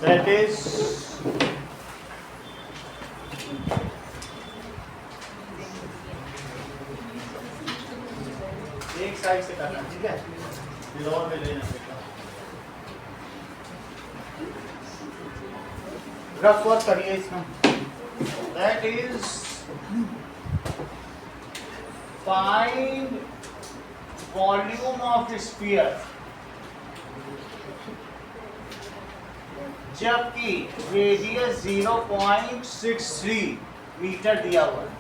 that is एक side से करना, ठीक है, लोअर में लेना रफ वर्क करिए इसमें। that is find volume of sphere जबकि रेडियस 0.63 मीटर दिया हुआ है।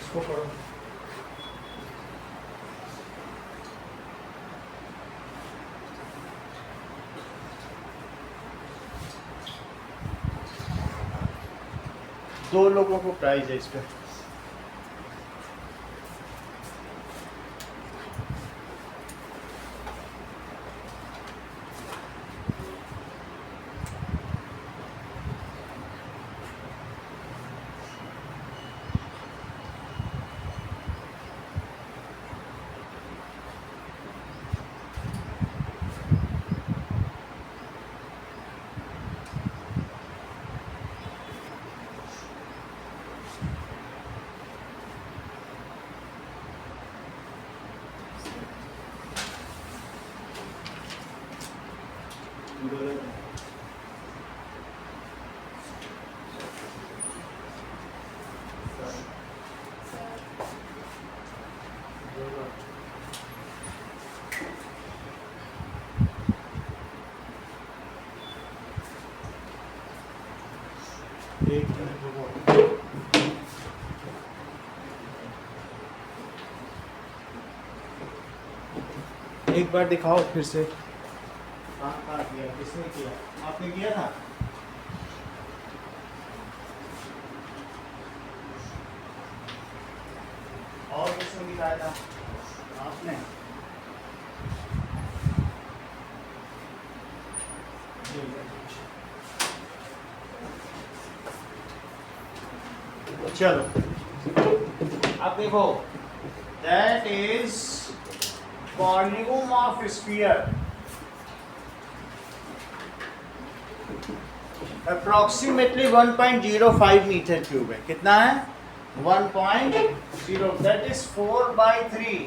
इसको पढ़ो। दो लोगों को प्राइज है इस पे। एक मिनट रुको। एक बार दिखाओ फिर से। कहाँ किया, किसने किया? आपने किया था? और किसने दिखाया था? आपने? चलो अब देखो, that is volume of sphere approximately 1.05 metre cube है। कितना है? 1.0, that is 4/3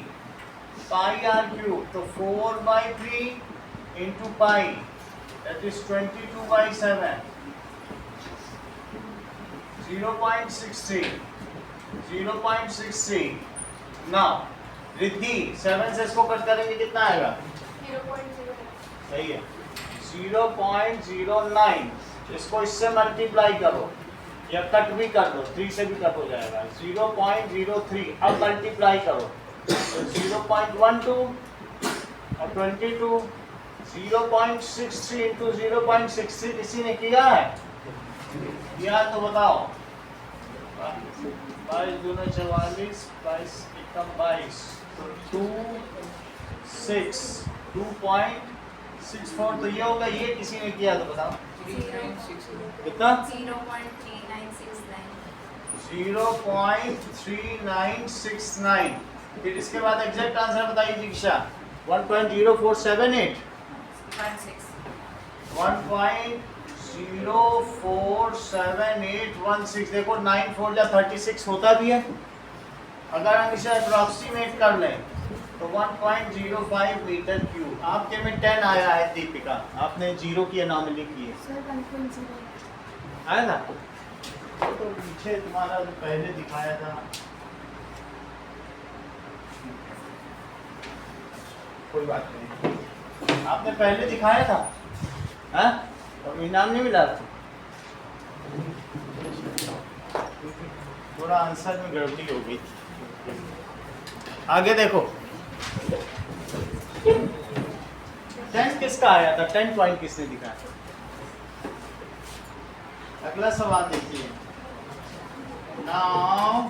pi are cube. तो 4/3 into pi, that is 22/7, 0.63। Now Riddhi 7 से इसको कट करेंगे कितना आएगा? 0.0। सही है, 0.09। इसको इससे मल्टीप्लाई करो या कट भी कर दो, 3 से भी कट हो जाएगा। 0.03 अब मल्टीप्लाई करो तो 0.12 और 22, 0.63 इंटू 0.63 किसी ने किया है? किया तो बताओ। 22 दूना 44, 22 एकम 22, तो 2.64 तो ये होगा। ये किसी ने किया तो बताओ कितना? 0.3969। फिर इसके बाद एग्जैक्ट आंसर बताइए दीक्षा। 1.0478, 1.047816। देखो 9 4 या 36 होता भी है। अगर हम इसे अप्रोक्सीमेट कर लें तो 1.05 मीटर क्यूब। आपके में 10 आया है दीपिका, आपने 0 की एनॉमली की है। सर 1.0 आया था तो पीछे तुम्हारा जो पहले दिखाया था, कोई बात नहीं, आपने पहले दिखाया था हाँ, तो इनाम नहीं मिला आपको? थोड़ा आंसर में गड़बड़ी हो गई। आगे देखो 10 किसका आया था, 10 पॉइंट किसने दिखाया? अगला सवाल देखिए। Now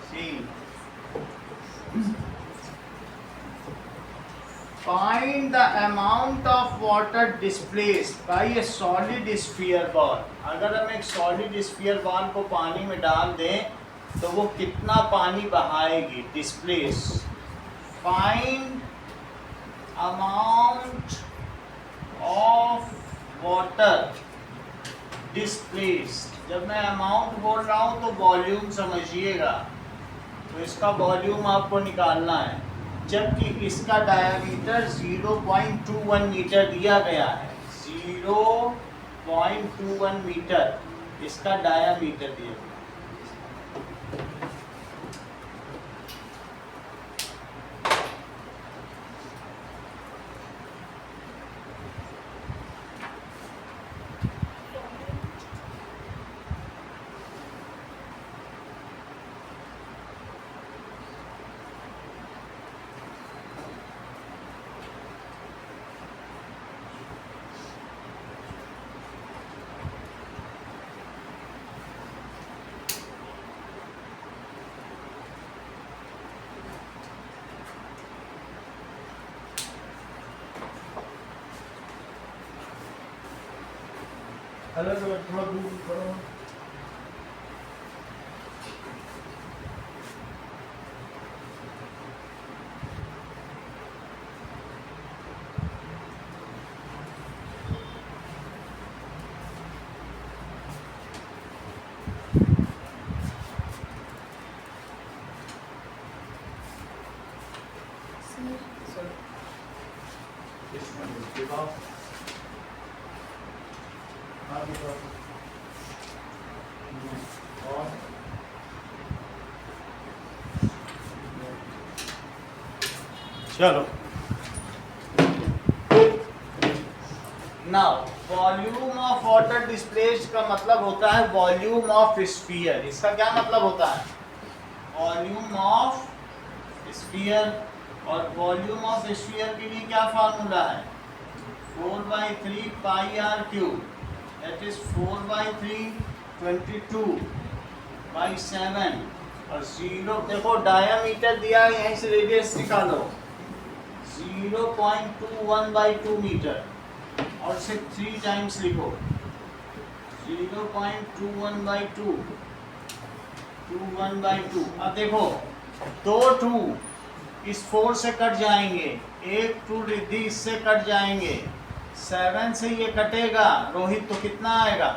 see find the amount of water displaced by a solid sphere ball। अगर हम एक solid sphere ball को पानी में डाल दें तो वो कितना पानी बहाएगी? Displace. Find amount of water displaced. जब मैं अमाउंट बोल रहा हूँ तो वॉल्यूम समझिएगा, तो इसका वॉल्यूम आपको निकालना है, जबकि इसका डायमीटर 0.21 मीटर दिया गया है। 0.21 मीटर इसका डायामीटर दिया गया है। हेलो थोड़ा दूर करो। चलो now volume of water displaced का मतलब होता है वॉल्यूम ऑफ स्फीयर। इसका क्या मतलब होता है? Volume of sphere. और वॉल्यूम ऑफ स्फीयर के लिए क्या फार्मूला है? 4/3 pi are cube, that is 4/3 22/7 और 0 देखो डायामीटर दिया है, यहीं से रेडियस निकालो 0.21/2 मीटर और सिर्फ 3 टाइम्स लिखो 0.21/2 21/2। अब देखो 2 2 इस 4 से कट जाएंगे, एक 2 रिद्धि इससे कट जाएंगे, 7 से ये कटेगा। रोहित तो कितना आएगा?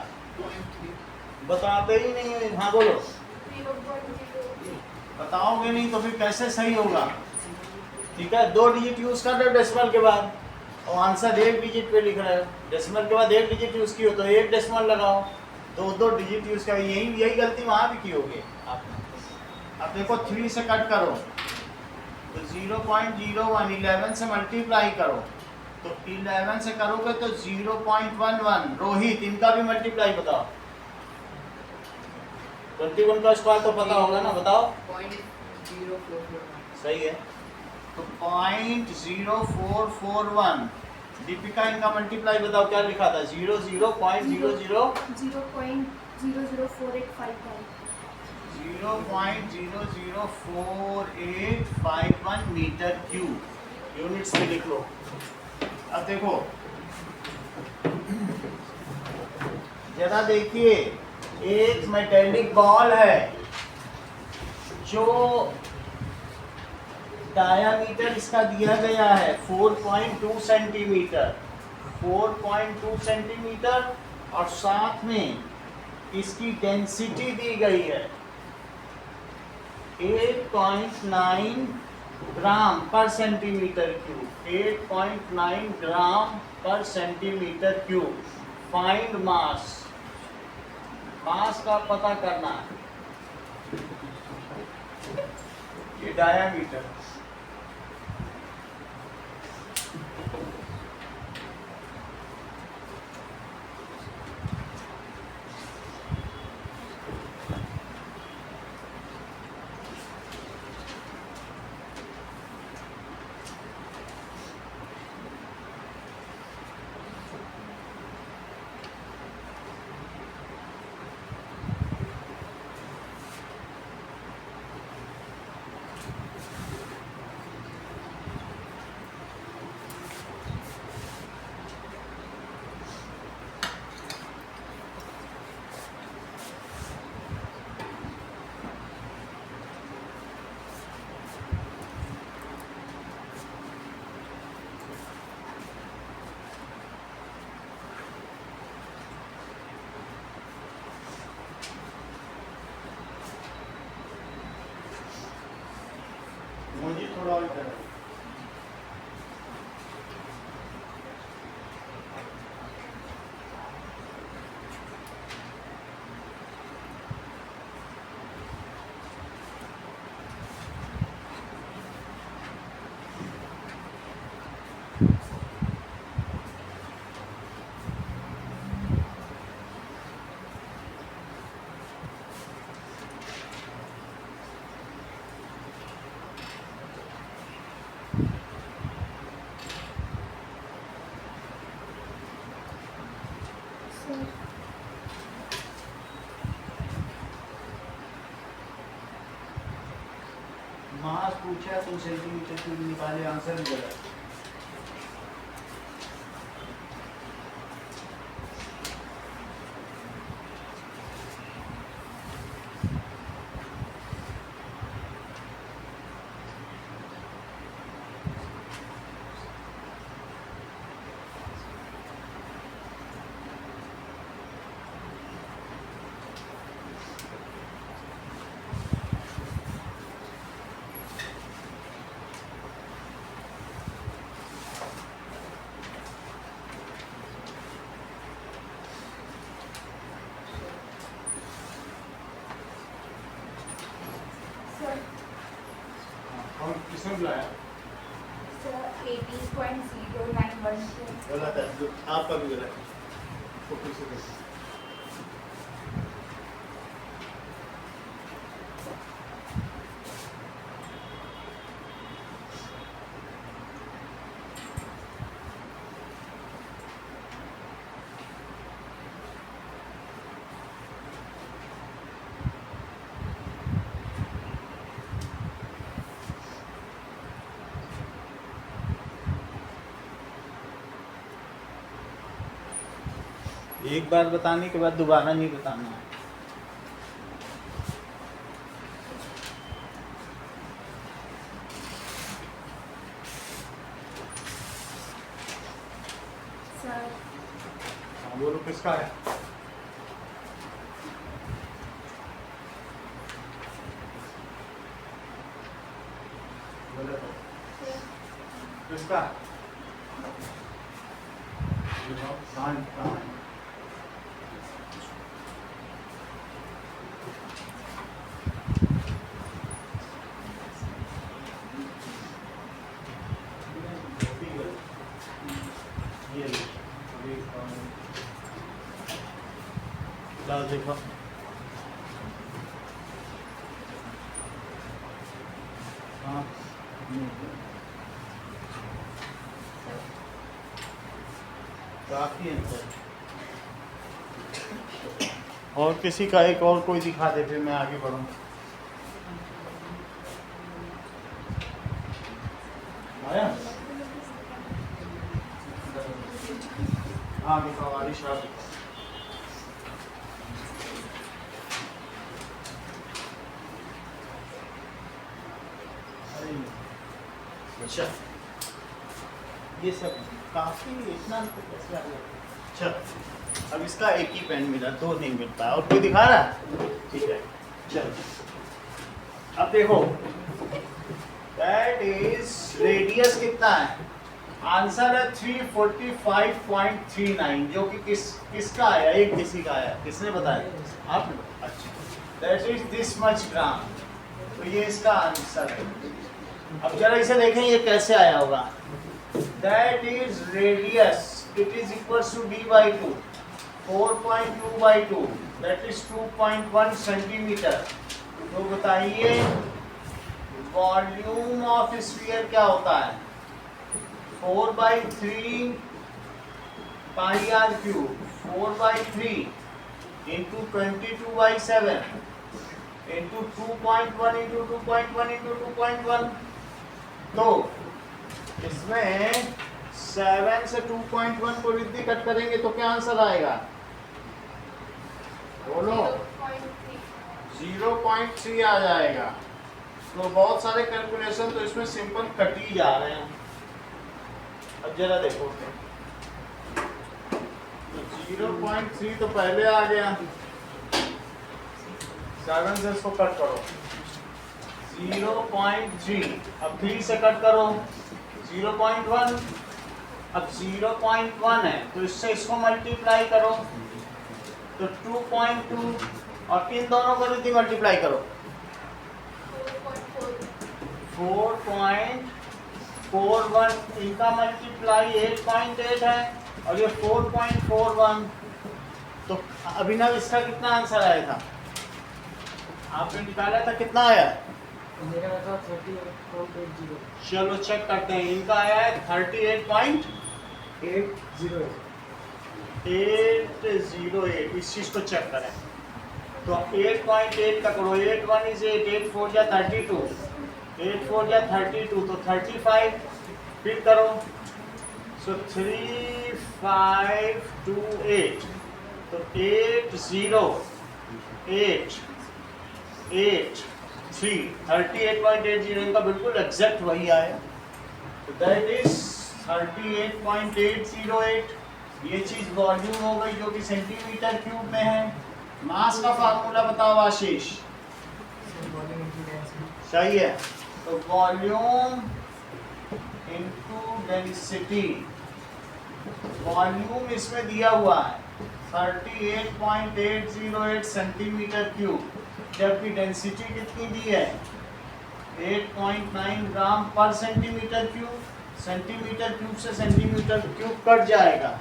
बताते ही नहीं है। हाँ बोलो। बताओगे नहीं तो फिर कैसे सही होगा? ठीक है, 2 डिजिट यूज कर रहे हो डेसिमल के बाद और आंसर 1 डिजिट पे लिख रहे हो। डेसिमल के बाद 1 डिजिट यूज की हो तो 1 डेसिमल लगाओ, 2 डिजिट यूज कर। यही गलती वहाँ भी की होगी आपने। अब देखो 3 से कट करो तो 0.01, 11 से मल्टीप्लाई करो तो 11 से करोगे तो 0.11। रोहित इनका भी मल्टीप्लाई बताओ। 21 का स्क्वायर तो पता होगा ना, बताओ। 0.0441 सही है, तो 0.0441। दीपिका इनका मल्टीप्लाई बताओ, क्या लिखा था? 0.00481 मीटर क्यूब। यूनिट्स में लिख लो। अब देखो जरा देखिए, एक मेटेलिक बॉल है जो डायामीटर इसका दिया गया है 4.2 सेंटीमीटर, 4.2 सेंटीमीटर और साथ में इसकी डेंसिटी दी गई है 8.9 ग्राम पर सेंटीमीटर क्यूब, 8.9 ग्राम पर सेंटीमीटर क्यूब। फाइंड मास, मास का पता करना है। ये डायामीटर, मुझे थोड़ा और करना है। Sir, मास पूछा तुम सेंटीमीटर क्यूब निकाले, आंसर भी गलत। sir, और किसने बुलाया? sir, 18.0914. गलत है, जो आपका भी गलत है। तो फिर से देखो। एक बार बताने के बाद दोबारा नहीं बताना है। Sir, हाँ, बोलो किसका है? गलत है। sir, किसका? कहाँ कहाँ है? ये लो, अभी लाओ देखो। हाँ, काफी अंतर। और किसी का एक और कोई दिखा दे, फिर मैं आगे बढ़ूँ। आया? हाँ दिखाओ, आरिश आप दिखाओ। अच्छा, ये सब काफी इतना तो कैसे आ गया? अच्छा अब इसका एक ही पेन मिला, दो नहीं मिल पाया। और कोई दिखा रहा है? ठीक है, चलो अब देखो, दैट इज रेडियस कितना है? आंसर है 345.39, जो कि किसका आया? एक किसी का आया। किसने बताया? आपने। अच्छा, दैट इज दिस मच ग्राम। तो ये इसका आंसर है। अब जरा इसे देखें ये कैसे आया होगा। That is radius, it is equals to d by 2, 4.2 by 2, that is 2.1 centimetre. तो बताइए वॉल्यूम ऑफ स्फीयर क्या होता है? 4/3 pi are cube, 4/3 into 22/7 into 2.1 into 2.1 into 2.1। तो इसमें 7 से 2.1 को यदि कट करेंगे तो क्या आंसर आएगा? बोलो। 0.3 आ जाएगा। तो बहुत सारे कैलकुलेशन तो इसमें सिंपल कट ही जा रहे हैं। अब जरा देखो, तो 0.3 तो पहले आ गया, 7 से इसको कट करो, 0.3, अब 3 से कट करो 0.1, अब 0.1 है तो इससे इसको मल्टीप्लाई करो तो 2.2, और इन दोनों को यदि मल्टीप्लाई करो 4.41, इनका मल्टीप्लाई 8.8 है और ये 4.41। तो अभिनव इसका कितना आंसर आया था? आपने निकाला था, कितना आया? मेरा था 38.80। चलो चेक करते हैं। इनका आया है 38.808। इस चीज को चेक करें तो 8.8 का करो, 8 1 इज 8, 8 4 जा 32, 8 4 जा 32, तो 35 फिर करो, सो 3528, तो 80883, 38.80, इनका बिल्कुल एग्जैक्ट वही आया। तो दैट इज 38.808। ये चीज वॉल्यूम हो गई जो कि सेंटीमीटर क्यूब में है। मास का फार्मूला बताओ आशीष। सही है, तो वॉल्यूम इनटू डेंसिटी, वॉल्यूम इसमें दिया हुआ है 38.808 सेंटीमीटर क्यूब, जबकि डेंसिटी कितनी दी है? 8.9 ग्राम पर सेंटीमीटर क्यूब। सेंटीमीटर क्यूब से सेंटीमीटर क्यूब कट जाएगा,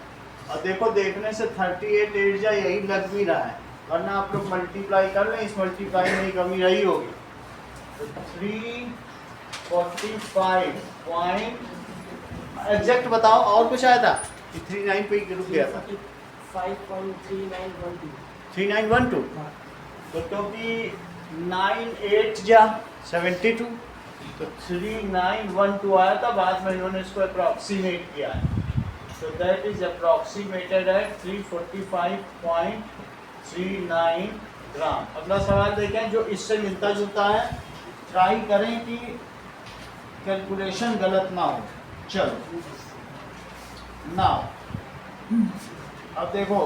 और देखो देखने से 38 जा यही लग भी रहा है, वरना आप लोग मल्टीप्लाई कर लें, इस मल्टीप्लाई में ही कमी रही होगी। तो 345 पॉइंट एग्जैक्ट बताओ। और कुछ आया था कि 39 पे ही रुक गया था? 5.3912। 3912, तो क्योंकि 98 जा 72, तो 3912 आया था। बाद में इन्होंने इसको अप्रॉक्सीमेट किया है, so that is approximated at 345.39 ग्राम। अगला सवाल देखें जो इससे मिलता जुलता है, ट्राई करें कि कैलकुलेशन गलत ना हो। चलो नाउ अब देखो,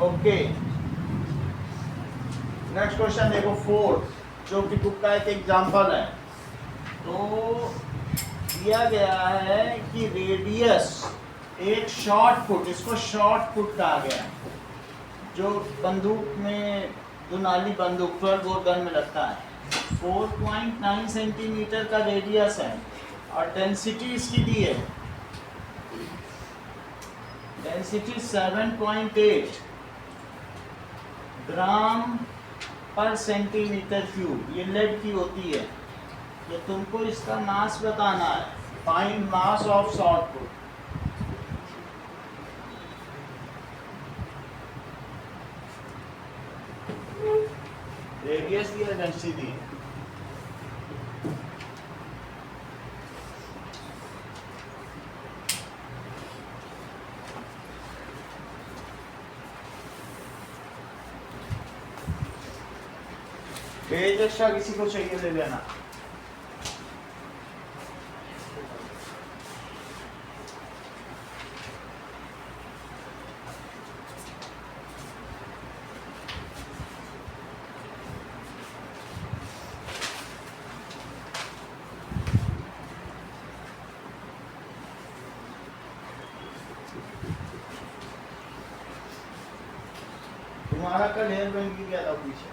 ओके नेक्स्ट क्वेश्चन देखो 4, जो कि बुक का एक एग्जाम्पल है। तो दिया गया है कि रेडियस एक शॉर्ट फुट, इसको शॉर्ट फुट कहा गया है, जो बंदूक में, दुनाली बंदूक 12 बोर गन में लगता है। 4.9 सेंटीमीटर का रेडियस है और डेंसिटी इसकी दी है, डेंसिटी 7.8 ग्राम पर सेंटीमीटर क्यूब, ये लेड की होती है। तो तुमको इसका मास बताना है, find mass of shot put. Radius दी है, डेंसिटी दी है। पेज एक्स्ट्रा किसी को चाहिए ले लेना। तुम्हारा कल हेयर बैंड की क्या था पीछे?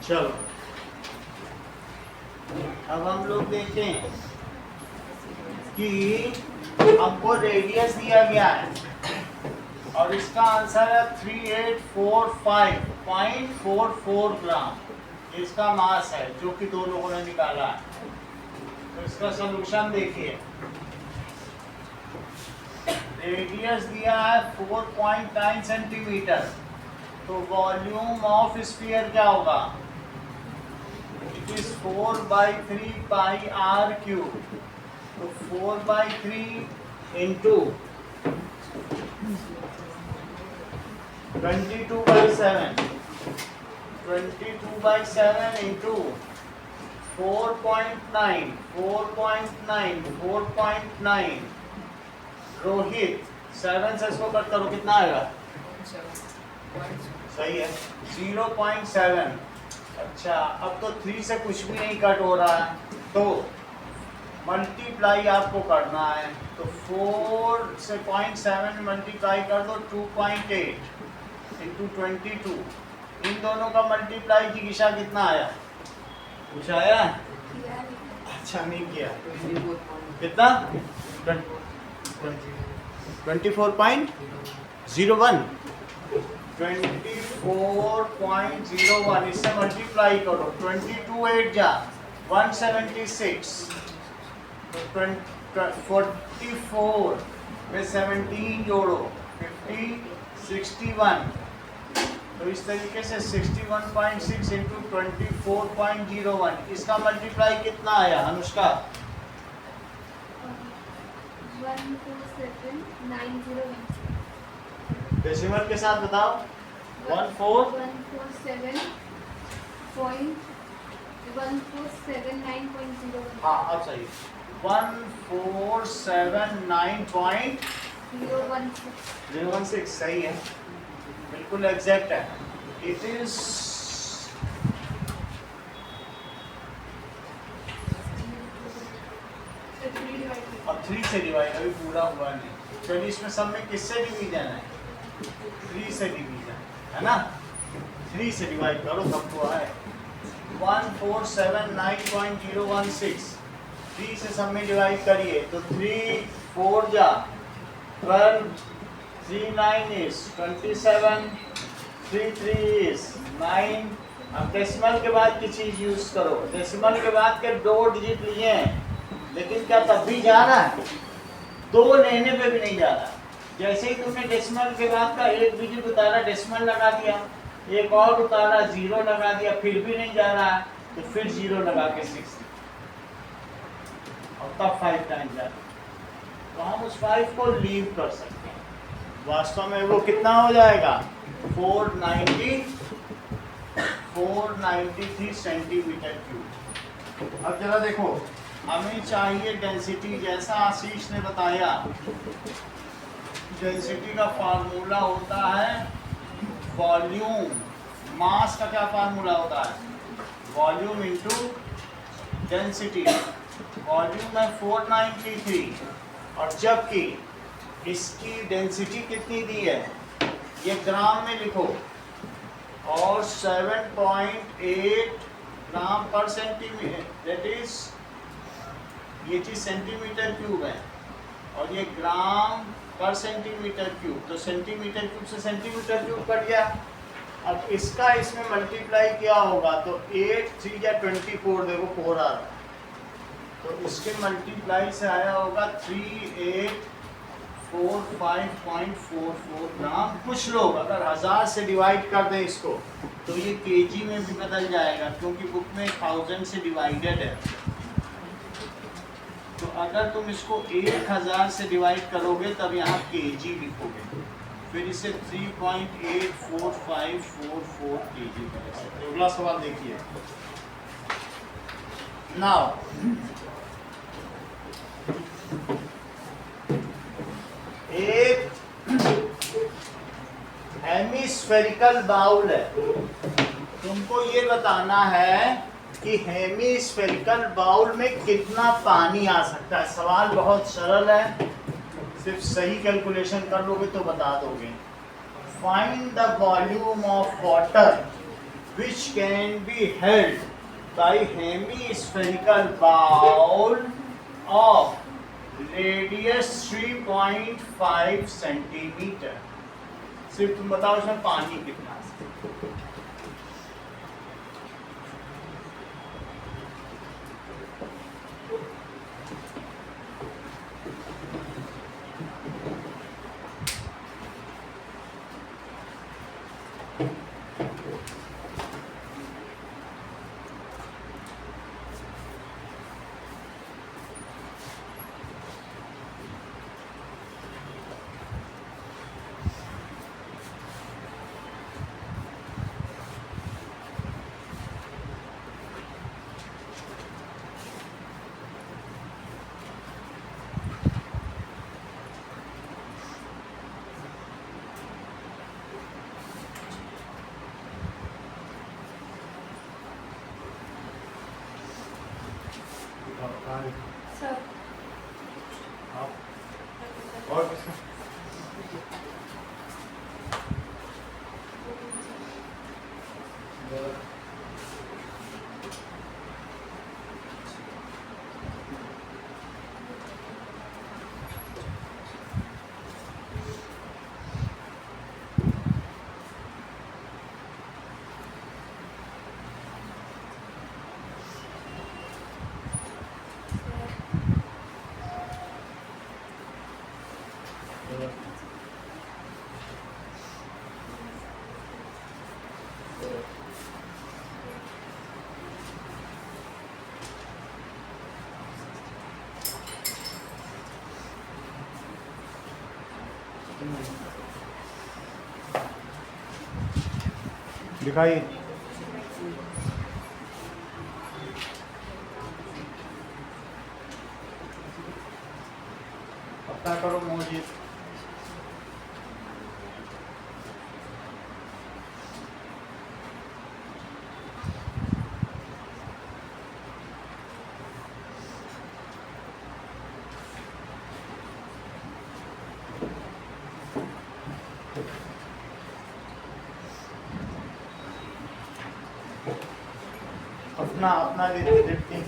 चलो अब हम लोग देखें कि हमको रेडियस दिया गया है और इसका आंसर है 3845.44 ग्राम इसका मास है जो कि दो लोगों ने निकाला है। तो इसका सलूशन देखिए, रेडियस दिया है 4.9 सेंटीमीटर, तो वॉल्यूम ऑफ स्फीयर क्या होगा? It is 4/3 pi r cube. तो 4/3 इंटू 22/7 इंटू 4.9 रोहित 7 से इसको कट करो, कितना आएगा? सही है 0.7। अच्छा अब तो 3 से कुछ भी नहीं कट हो रहा है तो मल्टीप्लाई आपको करना है, तो 4 से 0.7 मल्टीप्लाई कर दो 2.8 इंटू 22। इन दोनों का मल्टीप्लाई की दिशा कितना आया? कुछ आया? किया नहीं। अच्छा नहीं किया। 24 कितना? 24.01 24.01 इससे मल्टीप्लाई करो। 22 8 जा 176, 44 में 17 जोड़ो 50 61। तो इस तरीके से 61.6 इंटू 24.01 इसका मल्टीप्लाई कितना आया अनुष्का? 1479016। डेसिमल के साथ बताओ। 147.147.9.01। हाँ अब सही। 147.9.016 सही है, बिल्कुल एग्जैक्ट है। इट इज अब 3 से डिवाइड अभी पूरा हुआ नहीं। चलिए इसमें सब में किससे डिवीजन है? 3 से डिवीजन है ना। 3 से डिवाइड करो तब तो है 147.9.016। 3 से सब में डिवाइड करिए तो 3 4 जा 12, 3 9 is 27, 3 3 is 9। अब डेसिमल के बाद की चीज यूज करो। डेसिमल के बाद के 2 डिजिट लिए हैं, लेकिन क्या तब भी जा रहा है? 2 लेने पे भी नहीं जा रहा। जैसे ही तुमने डेसिमल के बाद का एक डिजिट उतारा डेसिमल लगा दिया, एक और उतारा 0 लगा दिया, फिर भी नहीं जा रहा है, तो फिर 0 लगा के 6 और तब 5 टाइम जा रहा। तो हम उस 5 को लीव कर सकते हैं। वास्तव में वो कितना हो जाएगा? 493 सेंटीमीटर क्यूब। अब जरा देखो, हमें चाहिए डेंसिटी। जैसा आशीष ने बताया, डेंसिटी का फार्मूला होता है वॉल्यूम। मास का क्या फार्मूला होता है? Volume into density. वॉल्यूम है 493 और जबकि इसकी डेंसिटी कितनी दी है ये ग्राम में लिखो, और 7.8 ग्राम पर सेंटीमीटर, दैट इज ये चीज सेंटीमीटर क्यूब है और ये ग्राम पर सेंटीमीटर क्यूब। तो सेंटीमीटर क्यूब से सेंटीमीटर क्यूब कट गया। अब इसका इसमें मल्टीप्लाई किया होगा तो 8 3 या 24, देखो 4 आ रहा है, तो इसके मल्टीप्लाई से आया होगा 3845.44 ग्राम। कुछ लोग अगर 1000 से डिवाइड कर दें इसको तो ये केजी में भी बदल जाएगा, क्योंकि बुक में 1000 से डिवाइडेड है। तो अगर तुम इसको 1000 से डिवाइड करोगे तब यहाँ केजी लिखोगे, फिर इसे 3.84544 केजी कर सकते हो। अगला सवाल देखिए। नाउ एक हेमिस्फेरिकल बाउल है, तुमको ये बताना है कि हेमिस्फेरिकल बाउल में कितना पानी आ सकता है। सवाल बहुत सरल है, सिर्फ सही कैलकुलेशन कर लोगे तो बता दोगे। Find the volume of water which can be held by hemispherical bowl of radius 3.5 centimetre. सिर्फ तुम बताओ इसमें पानी कितना है। सर और किसका? दिखाइए। अपना करो मोजी। अपना अपना देखते हैं।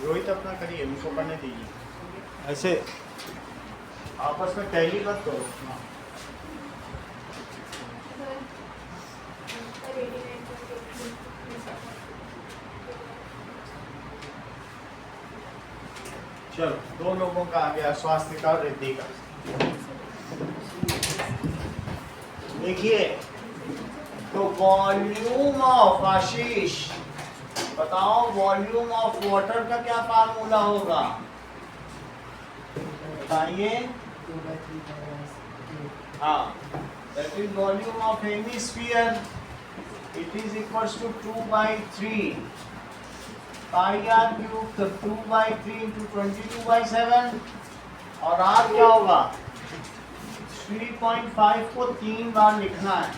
रोहित अपना करिए, उनको करने दीजिए। ऐसे आपस में टैली मत करो। हाँ। चलो, दो लोगों का आ गया, स्वास्थ्य का और रिद्धि का। देखिए, तो वॉल्यूम ऑफ आशीष, बताओ वॉल्यूम ऑफ वाटर का क्या फार्मूला होगा? बताइए। हाँ, that is volume of any sphere, it is equals to 2/3 pi are cube. तो 2/3 इंटू 22/7, और आर क्या होगा? 3.5 को 3 बार लिखना है।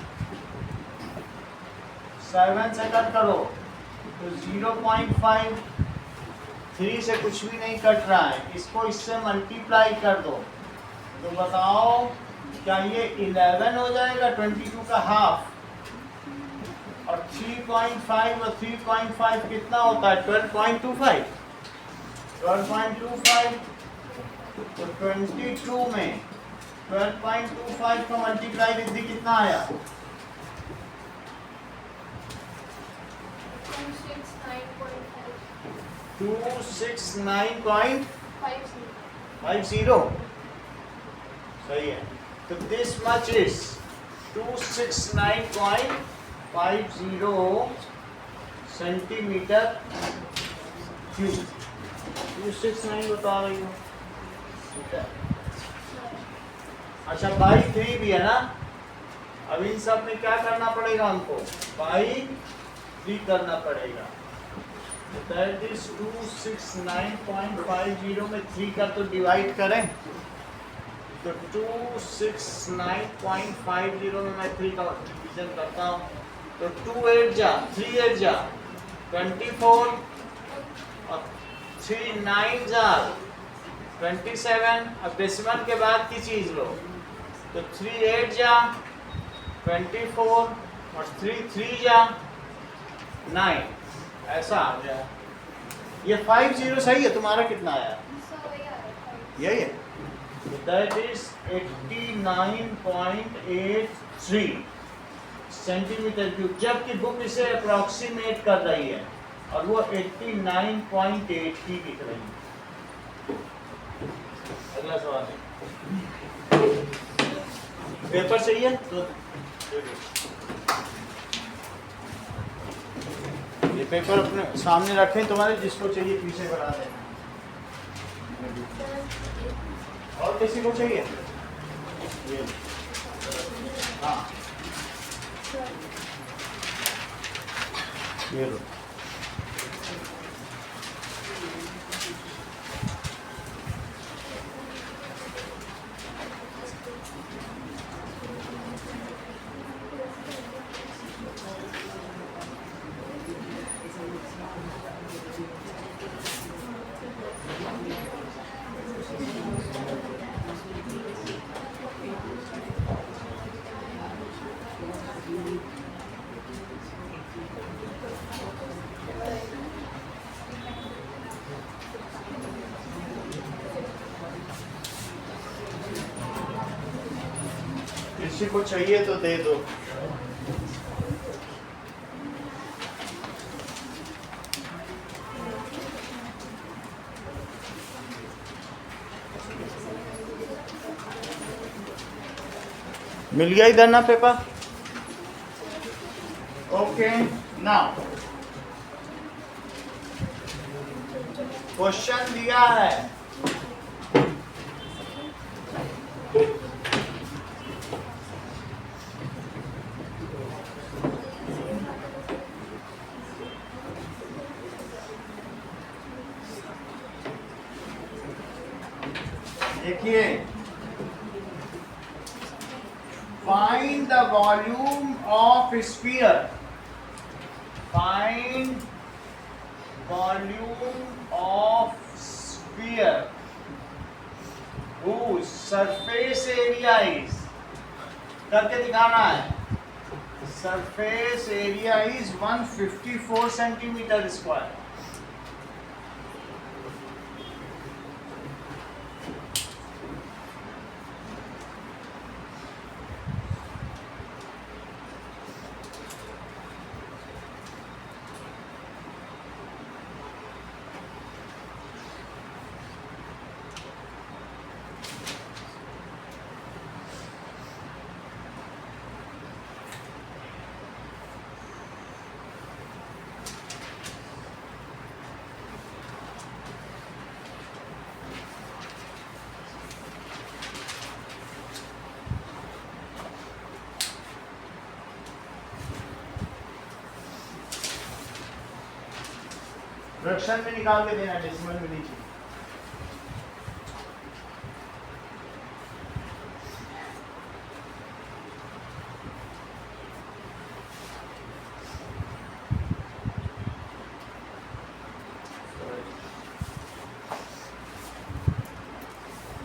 7 से कट करो तो 0.5, 3 से कुछ भी नहीं कट रहा है, इसको इससे मल्टीप्लाई कर दो तो बताओ क्या ये 11 हो जाएगा? 22 का हाफ, और 3.5 और 3.5 कितना होता है? 12.25। 12.25 तो 22 में 12.25 का मल्टीप्लाई रिद्धि कितना आया? 269.50। सही है। तो this much is 269.50 centimetre cube. 269 बता रही हूँ। ठीक है। अच्छा, बाई 3 भी है ना? अब इन सब में क्या करना पड़ेगा हमको? बाई 3 करना पड़ेगा। दैट इज 269.50 में 3 का तो डिवाइड करें, तो 269.50 में मैं 3 का डिवीजन करता हूँ तो 2 8 जा 3 8 जा 24, और 3 9 जा 27। अब डेसिमल के बाद की चीज लो, तो 3 8 जा 24, और 3 3 जा 9। ऐसा आ गया। ये 50 सही है? तुम्हारा कितना आया? यही है। दैट इज 89.83 सेंटीमीटर क्यूब, जबकि बुक इसे अप्रोक्सीमेट कर रही है और वो 89.80 दिख रही है। अगला सवाल है, पेपर चाहिए तो ये पेपर अपने सामने रखें, तुम्हारे जिसको चाहिए पीछे करा दें। और किसी को चाहिए? ये हाँ ये लो। किसी को चाहिए तो दे दो। मिल गया इधर ना पेपर? ओके नाउ क्वेश्चन दिया है देखिए, find the volume of sphere. Find volume of sphere whose surface area is, करके दिखाना है। Surface area is 154 centimetre square. Fraction में निकाल के देना, डेसिमल में नीचे।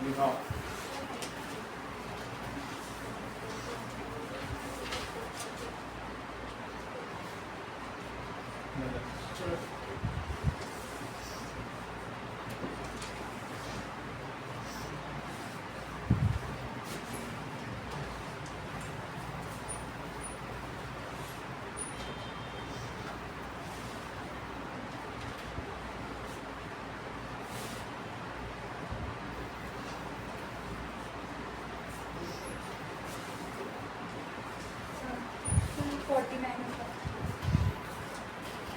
लिखाओ।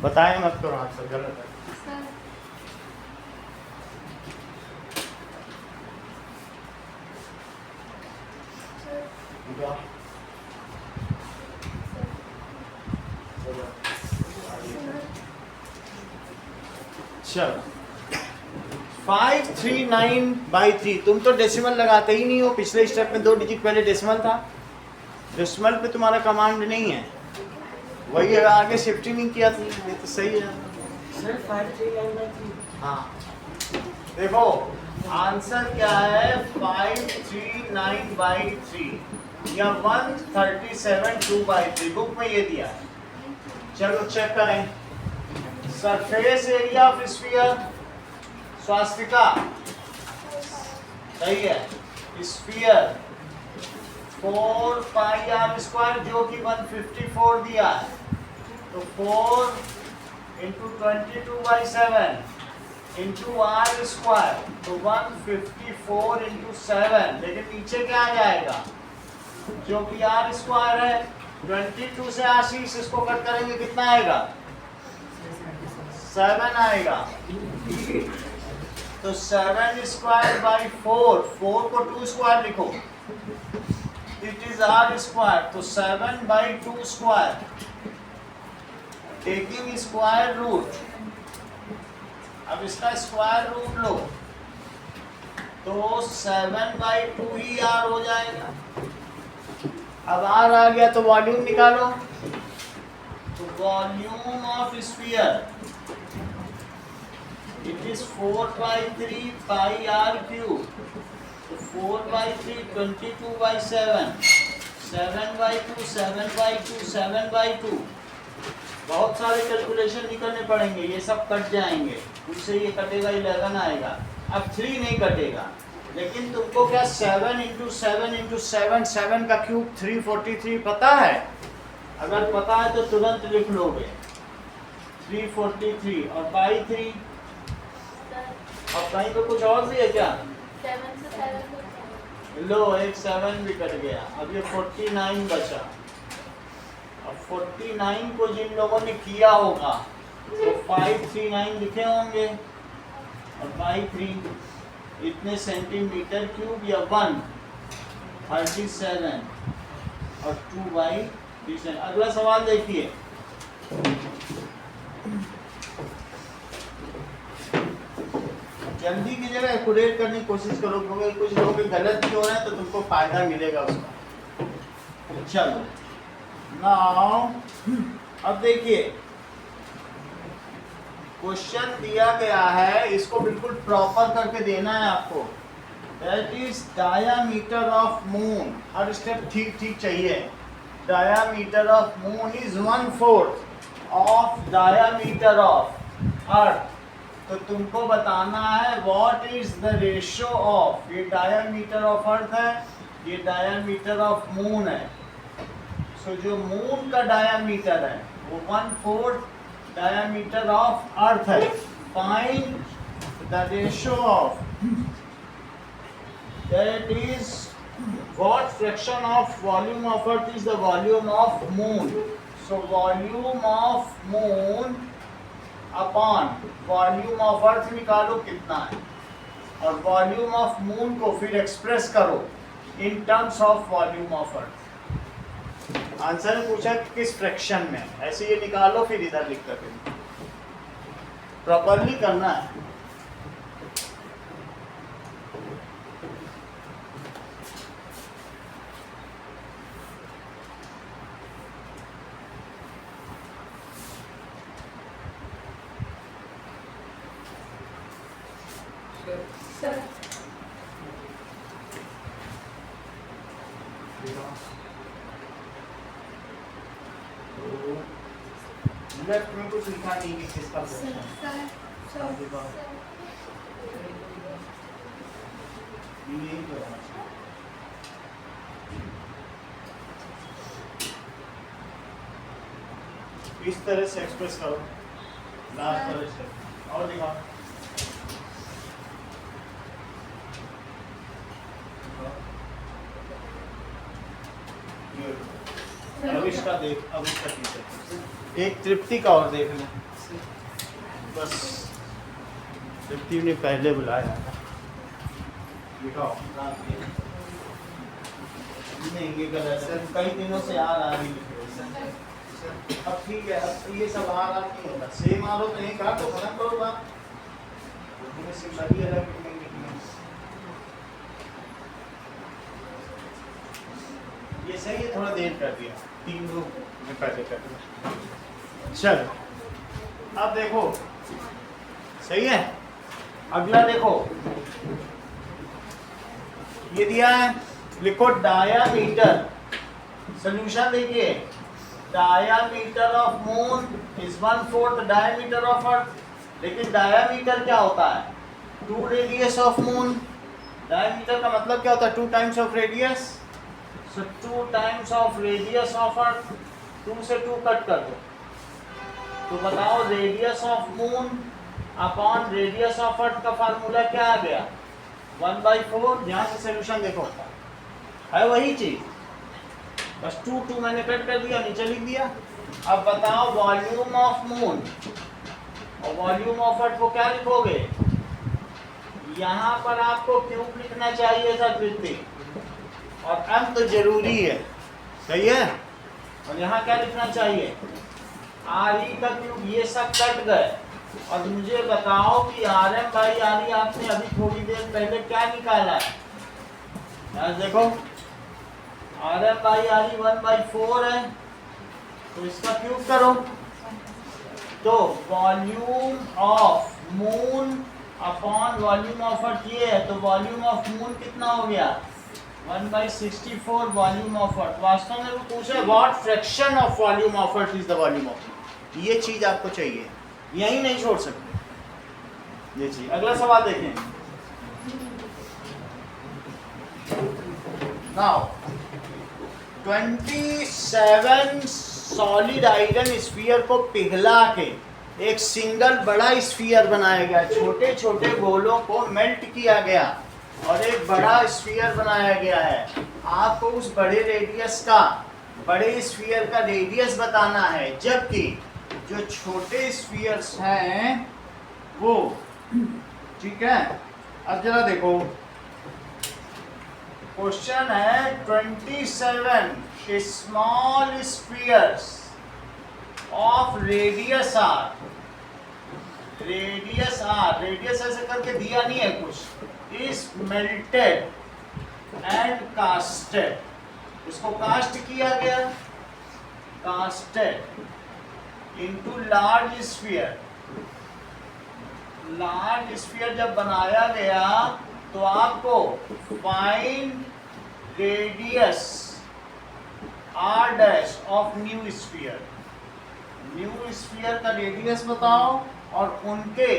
बताएं मत करो, आंसर गलत है। चलो 539/3। तुम तो डेसिमल लगाते ही नहीं हो। पिछले स्टेप में 2 डिजिट पहले डेसिमल था। डेसिमल पे तुम्हारा कमांड नहीं है, वही है, आगे शिफ्ट ही नहीं किया था। ये तो सही है सर 539/3। हाँ देखो आंसर क्या है, 539/3 या 137/2/3 बुक में ये दिया है। चलो चेक करें। Surface area of sphere, Swastika सही है। स्फीयर 4πr² जो कि 154 दिया है, तो 4 × 22/7 × r², तो 154 × 7। लेकिन नीचे क्या आ जाएगा, जो कि r² है। 22 से 80 इसको कट करेंगे, कितना आएगा, 7 आएगा। तो 7 स्क्वायर बाई 4, 4 को 2 स्क्वायर लिखो, इट इज r स्क्वायर, तो 7 by 2 square, taking square root. अब इसका स्क्वायर रूट लो तो 7 बाई 2 ही r हो जाएगा। अब r आ गया तो वॉल्यूम निकालो, तो volume of sphere it is 4 by 3 pi r cube, तो 4 by 3 22 by 7, 7 by 2 7 by 2 7 by 2। बहुत सारे कैलकुलेशन निकलने पड़ेंगे, ये सब कट जाएंगे, उससे ये कटेगा 11 आएगा। अब 3 नहीं कटेगा, लेकिन तुमको क्या 7 इंटू 7 इंटू 7, 7 का क्यूब 343 पता है? अगर पता है तो तुरंत लिख लोगे 343 और बाई 3। अब कहीं तो कुछ और भी है क्या? 7 से 7 लो एक 7 भी कट गया, अब ये 49 बचा। अब 49 को जिन लोगों ने किया होगा तो 539 लिखे होंगे, और बाई 3 इतने सेंटीमीटर क्यूब या 1 37 और 2 बाई 3। अगला सवाल देखिए, जल्दी की जगह एक्यूरेट करने की कोशिश करो, क्योंकि कुछ लोगों के गलत भी हो रहे हैं तो तुमको फायदा मिलेगा उसका। चलो नाउ अब देखिए, क्वेश्चन दिया गया है, इसको बिल्कुल प्रॉपर करके देना है आपको। That is diameter of moon, her step ठीक ठीक चाहिए। Diameter of moon is 1/4 of diameter of earth. तो तुमको बताना है what is the ratio of, ये डायामीटर ऑफ अर्थ है, ये डायामीटर ऑफ मून है। सो जो मून का डायामीटर है वो 1/4 डायामीटर ऑफ अर्थ है। Find the ratio of, that is what fraction of volume of earth is the volume of moon. So volume of moon upon volume of अर्थ निकालो कितना है, और वॉल्यूम ऑफ मून को फिर express करो in terms of volume of earth. Answer में पूछा कि किस फ्रैक्शन में, ऐसे ये निकालो फिर इधर लिख कर प्रॉपरली करना है। सर लेफ्ट में कुछ लिखा नहीं कि किसका फ्रैक्शन। यही तो है। इस तरह से एक्सप्रेस करो, लास्ट तरह से और दिखाओ। अब इसका देख, अब इसका टीचर एक तृप्ति का और देख लें बस। तृप्ति ने पहले बुलाया था, दिखाओ। नहीं ये गलत है, कई दिनों से आ रहा है। अब ठीक है, अब तो ये सब आ रहा नहीं होगा, सेम आ रो तो एक आ तो खत्म करो बात। सिंपली अलग ये सही है, थोड़ा देर कर दिया, 3 लोग में पहले कर दिया। चलो अब देखो, सही है। अगला देखो, ये दिया है, लिखो डायामीटर। सॉल्यूशन देखिए, diameter of moon is 1/4 diameter of earth. लेकिन डायामीटर क्या होता है? 2 रेडियस ऑफ मून। डायामीटर का मतलब क्या होता है? 2 times of radius. So 2 times of radius of earth. 2 से 2 कट कर दो, तो बताओ radius of moon upon radius of earth का फार्मूला क्या आ गया? 1/4। ध्यान से सोल्यूशन देखो, है वही चीज, बस 2 मैंने कट कर दिया, नीचे लिख दिया। अब बताओ वॉल्यूम ऑफ मून और वॉल्यूम ऑफ अर्थ को क्या लिखोगे? यहाँ पर आपको क्यूब लिखना चाहिए था कृति, और अंक तो जरूरी है, सही है। और यहाँ क्या लिखना चाहिए, आर ई का क्यूब। ये सब कट गए। और मुझे बताओ कि R M by R E आपने अभी थोड़ी देर पहले क्या निकाला है, यहाँ देखो R M by R E 1/4 है, तो इसका क्यूब करो। तो volume of moon upon volume of earth ये है, तो वॉल्यूम ऑफ मून कितना हो गया 1/64 वॉल्यूम ऑफ अर्थ। वास्तव में वो पूछा है what fraction of volume of earth is the volume of moon. ये चीज आपको चाहिए, यही नहीं छोड़ सकते ये चीज। अगला सवाल देखें। नाउ 27 सॉलिड आयरन स्फीयर को पिघला के एक सिंगल बड़ा स्फीयर बनाया गया। छोटे छोटे गोलों को मेल्ट किया गया और एक बड़ा स्फीयर बनाया गया है। आपको उस बड़े रेडियस का, बड़े स्फीयर का रेडियस बताना है, जबकि जो छोटे स्फीयर्स हैं वो, ठीक है। अब जरा देखो, क्वेश्चन है 27 small spheres of radius R. Radius R, radius ऐसे करके दिया नहीं है कुछ, इज मेल्टेड एंड कास्टेड। इसको कास्ट किया गया, casted into large sphere. Large sphere जब बनाया गया तो आपको find radius R dash of new sphere. New sphere का रेडियस बताओ और उनके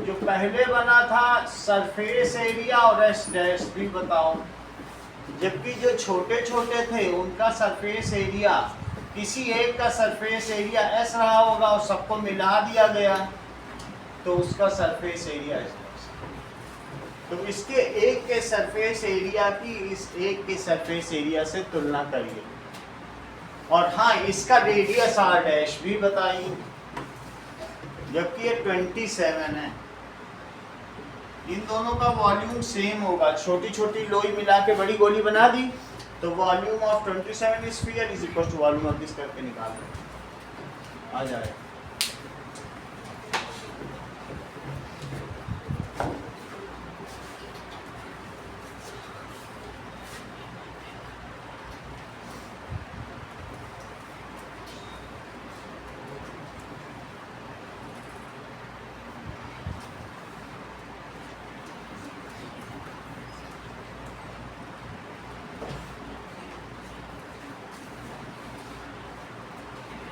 जो पहले बना था सरफेस एरिया और एस डैश भी बताओ। जबकि जो छोटे छोटे थे उनका सरफेस एरिया, किसी एक का सरफेस एरिया एस रहा होगा और सबको मिला दिया गया तो उसका सरफेस एरिया एस। तो इसके एक के सरफेस एरिया की इस एक के सरफेस एरिया से तुलना करिए। और हाँ, इसका रेडियस आर डैश भी बताइए, जबकि ये 27 है। इन दोनों का वॉल्यूम सेम होगा। छोटी छोटी लोई मिला के बड़ी गोली बना दी, तो volume of 27 sphere is equal to volume of this करके निकाल लो, आ जाए।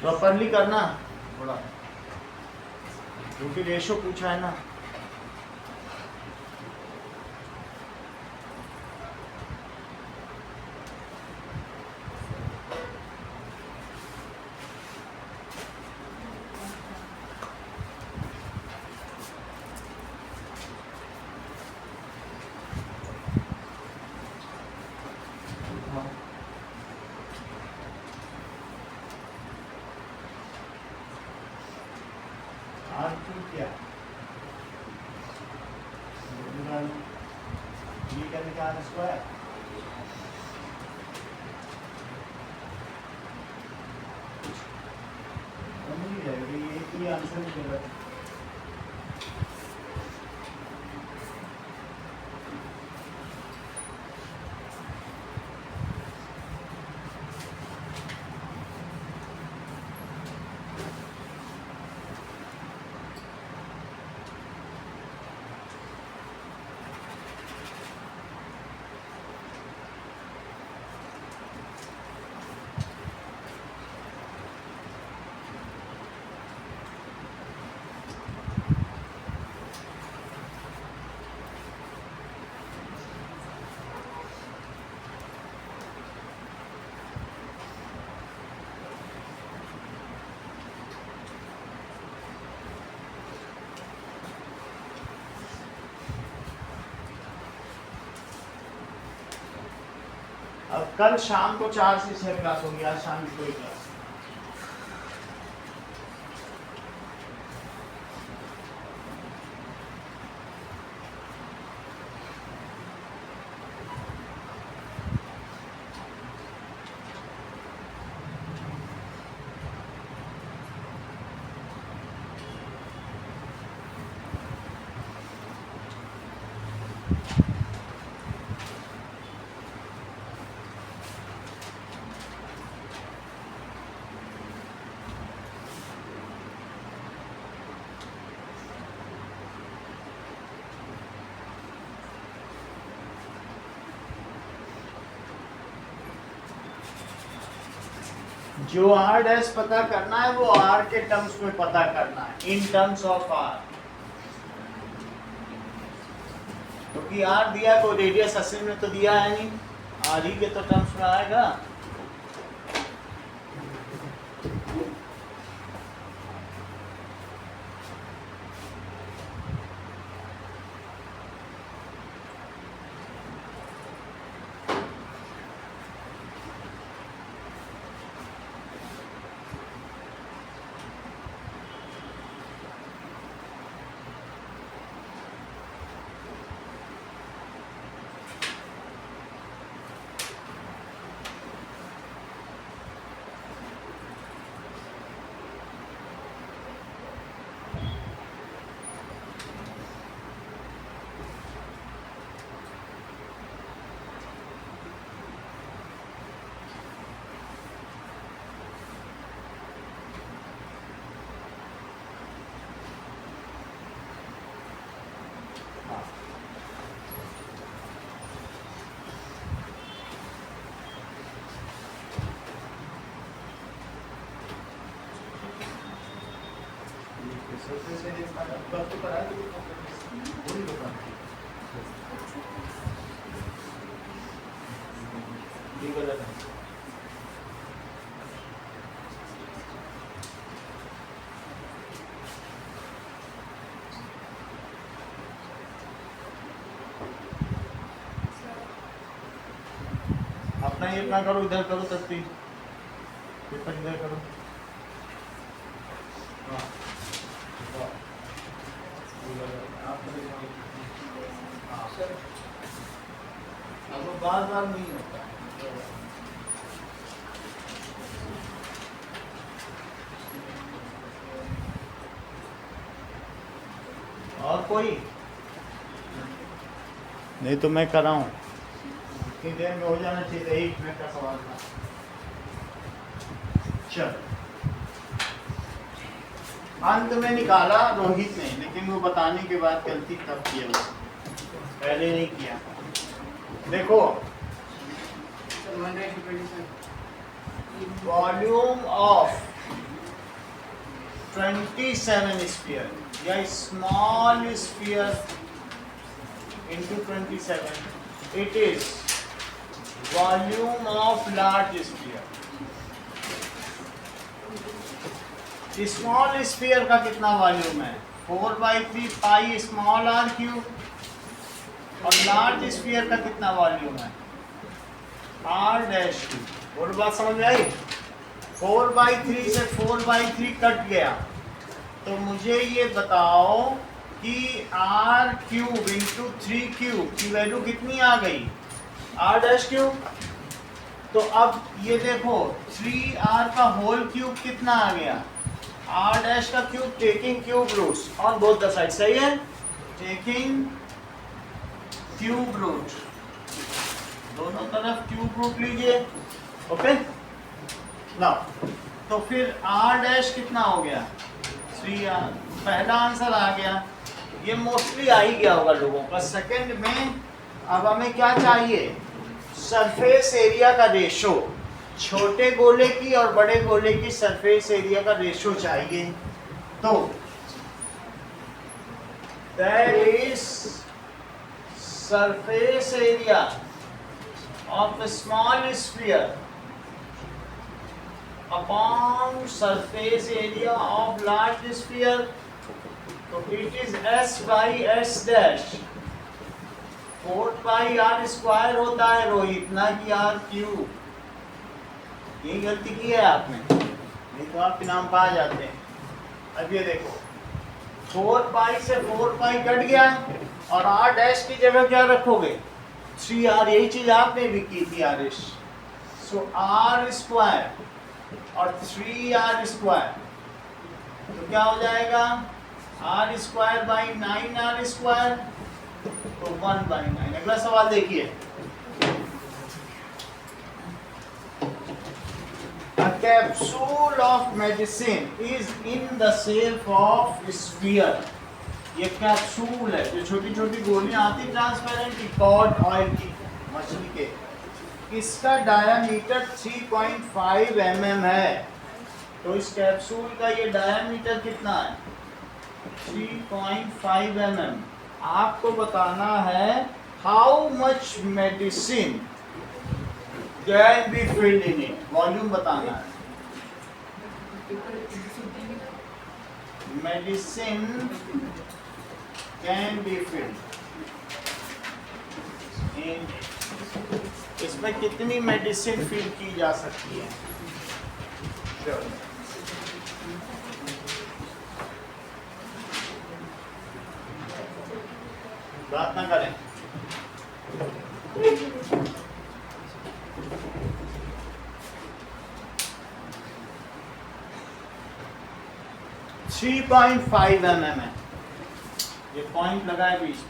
प्रॉपरली करना थोड़ा, क्योंकि रेशो पूछा है ना। क्या ये क्या निकाल स्क्वायर, समझ जाएगी। ये आंसर मिलेगा। अब कल शाम को 4 से 6 क्लास होगी, आज शाम की कोई क्लास। जो आर डैश पता करना है वो आर के टर्म्स में पता करना है, इन टर्म्स ऑफ आर। क्योंकि आर दिया को रेडियस असल में तो दिया है नहीं, आर ही के तो टर्म्स में आएगा। अपना ये अपना करो, इधर करो, तस्वीर पेपर इधर करो। अब वो बार बार नहीं होता है। और कोई नहीं तो मैं कराऊं, कितनी देर में हो जाना चाहिए, 1 मिनट का सवाल था। चल अंत में निकाला रोहित ने, लेकिन वो बताने के बाद गलती तब किया, पहले नहीं किया। देखो वॉल्यूम ऑफ 27 स्फीयर या small sphere into 27, it is volume of large sphere। Small sphere का कितना वॉल्यूम है? 4/3 पाई स्मॉल आर क्यूब। और लार्ज स्फीयर का कितना वॉल्यूम है? R dash cube. और बात समझ में आई? 4/3 से 4/3 कट गया, तो मुझे ये बताओ कि आर क्यूब इंटू 3 क्यूब की वैल्यू कितनी आ गई? R dash cube. तो अब ये देखो 3r का होल क्यूब कितना आ गया? आर डैश का cube taking cube roots on both the side, सही है? टेकिंग क्यूब रूट, दोनों तरफ क्यूब रूट लीजिए। ओके ना, तो फिर आर डैश कितना हो गया? 3r। पहला आंसर आ गया, ये मोस्टली आ ही गया होगा लोगों का। सेकंड में अब हमें क्या चाहिए? सरफेस एरिया का रेशो, छोटे गोले की और बड़े गोले की सरफेस एरिया का रेशो चाहिए। तो that is surface area of a small sphere upon surface area of large sphere, तो it is s by s dash। 4πr square होता है रोहित, ना कि r क्यूब। यही गलती की है आपने, नहीं तो आप इनाम पा जाते हैं। अब ये देखो 4π से 4π कट गया और r डैश की जगह क्या रखोगे? 3r। यही चीज आपने भी की थी आरिश। सो r स्क्वायर और 3r स्क्वायर, तो क्या हो जाएगा? r square by 9r square. तो 1/9। अगला सवाल देखिए, A capsule of medicine is in the shape of sphere। ये कैप्सूल है, जो छोटी छोटी गोलियां आती ट्रांसपेरेंट की, कॉड ऑयल की, मछली के, इसका डायामीटर 3.5 mm है। तो इस कैप्सूल का ये डायामीटर कितना है? 3.5 mm। आपको बताना है how much medicine can be filled in it, volume बताना है। Medicine can be filled in, इसमें कितनी मेडिसिन फिल की जा सकती है? बात ना करें। थ्री 3.5 mm है, ये पॉइंट लगा है बीच में।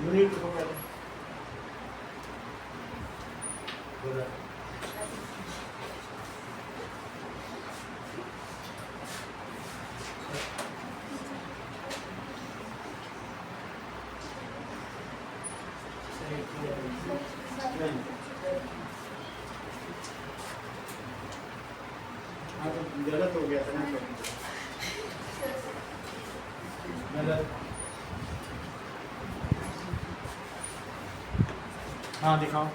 यूनिट को गलत हो गया था ना, गलत। हाँ दिखाओ।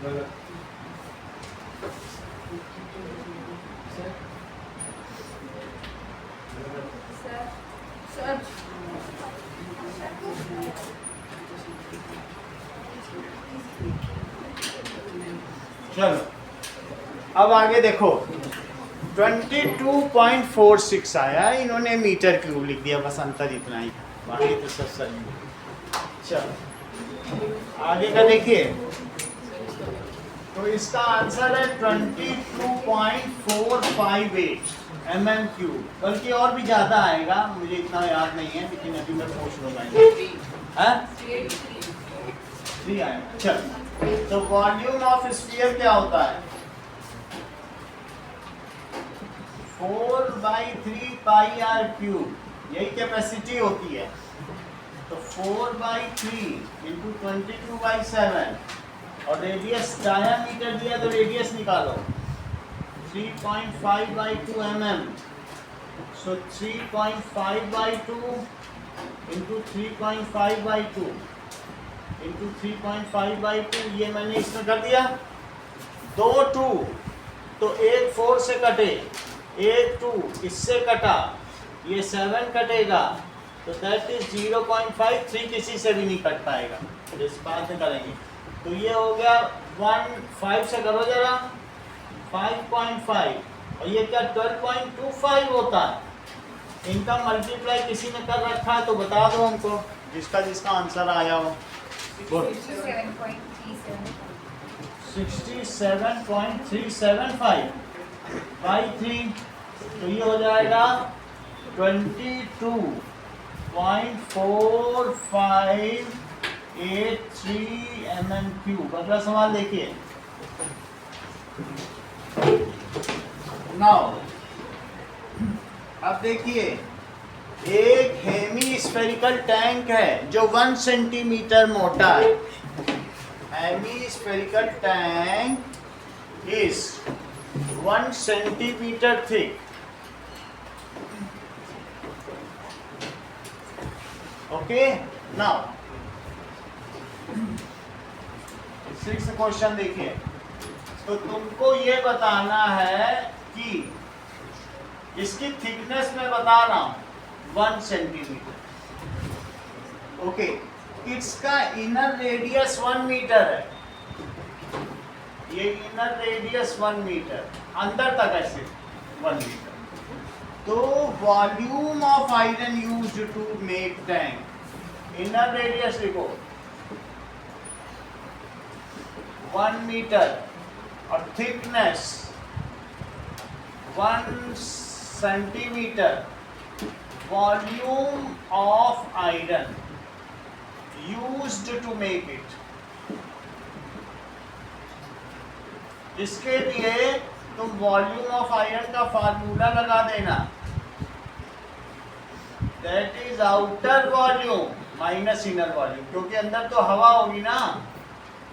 गलत। चलो अब आगे देखो, 22.46 आया, इन्होंने मीटर क्यूब लिख दिया, बस अंतर इतना ही, बाकी तो सब सही है। चलो आगे का देखिए, तो इसका आंसर है 22.458 mm क्यूब, बल्कि और भी ज़्यादा आएगा, मुझे इतना याद नहीं है, लेकिन अभी मैं पूछ लूँगा। हाँ 3 आएगा। चलो तो वॉल्यूम ऑफ स्फीयर क्या होता है? 4/3 पाई आर क्यूब, यही कैपेसिटी होती है। तो 4/3 इंटू 22/7, और रेडियस डायामीटर दिया तो रेडियस निकालो, 3.5/2 mm। सो 3.5/2 इंटू 3.5/2 इंटू 3.5/2, ये मैंने इसमें कर दिया। 2 2 तो 1 4 से कटे, 1 2 इससे कटा, ये 7 कटेगा, तो दैट इज 0.5, 3 किसी से भी नहीं कट पाएगा, इस बात में करेंगे। तो ये हो गया 1.5 से करो जरा 5.5, और ये क्या 12.25 होता है। इनका मल्टीप्लाई किसी ने कर रखा है तो बता दो हमको, जिसका जिसका आंसर आया हो। 67.375 बाई 3, तो ये हो जाएगा 22.4583 mm³। अगला सवाल देखिए। नाउ अब देखिए, एक हेमी स्फेरिकल टैंक है जो 1 सेंटीमीटर मोटा है। Hemispherical tank is 1 centimetre thick. Okay, now 6th question देखिए। तो तुमको ये बताना है कि इसकी थिकनेस मैं बता रहा हूं 1 सेंटीमीटर। ओके, इसका इनर रेडियस 1 मीटर है। ये इनर रेडियस 1 मीटर, अंदर तक ऐसे 1 मीटर। तो volume of iron used to make tank, inner radius लिखो 1 मीटर और thickness 1 centimetre. Volume of iron used to make it. इसके लिए तुम वॉल्यूम ऑफ आयरन का फार्मूला लगा देना, that is outer volume minus inner volume, क्योंकि अंदर तो हवा होगी ना।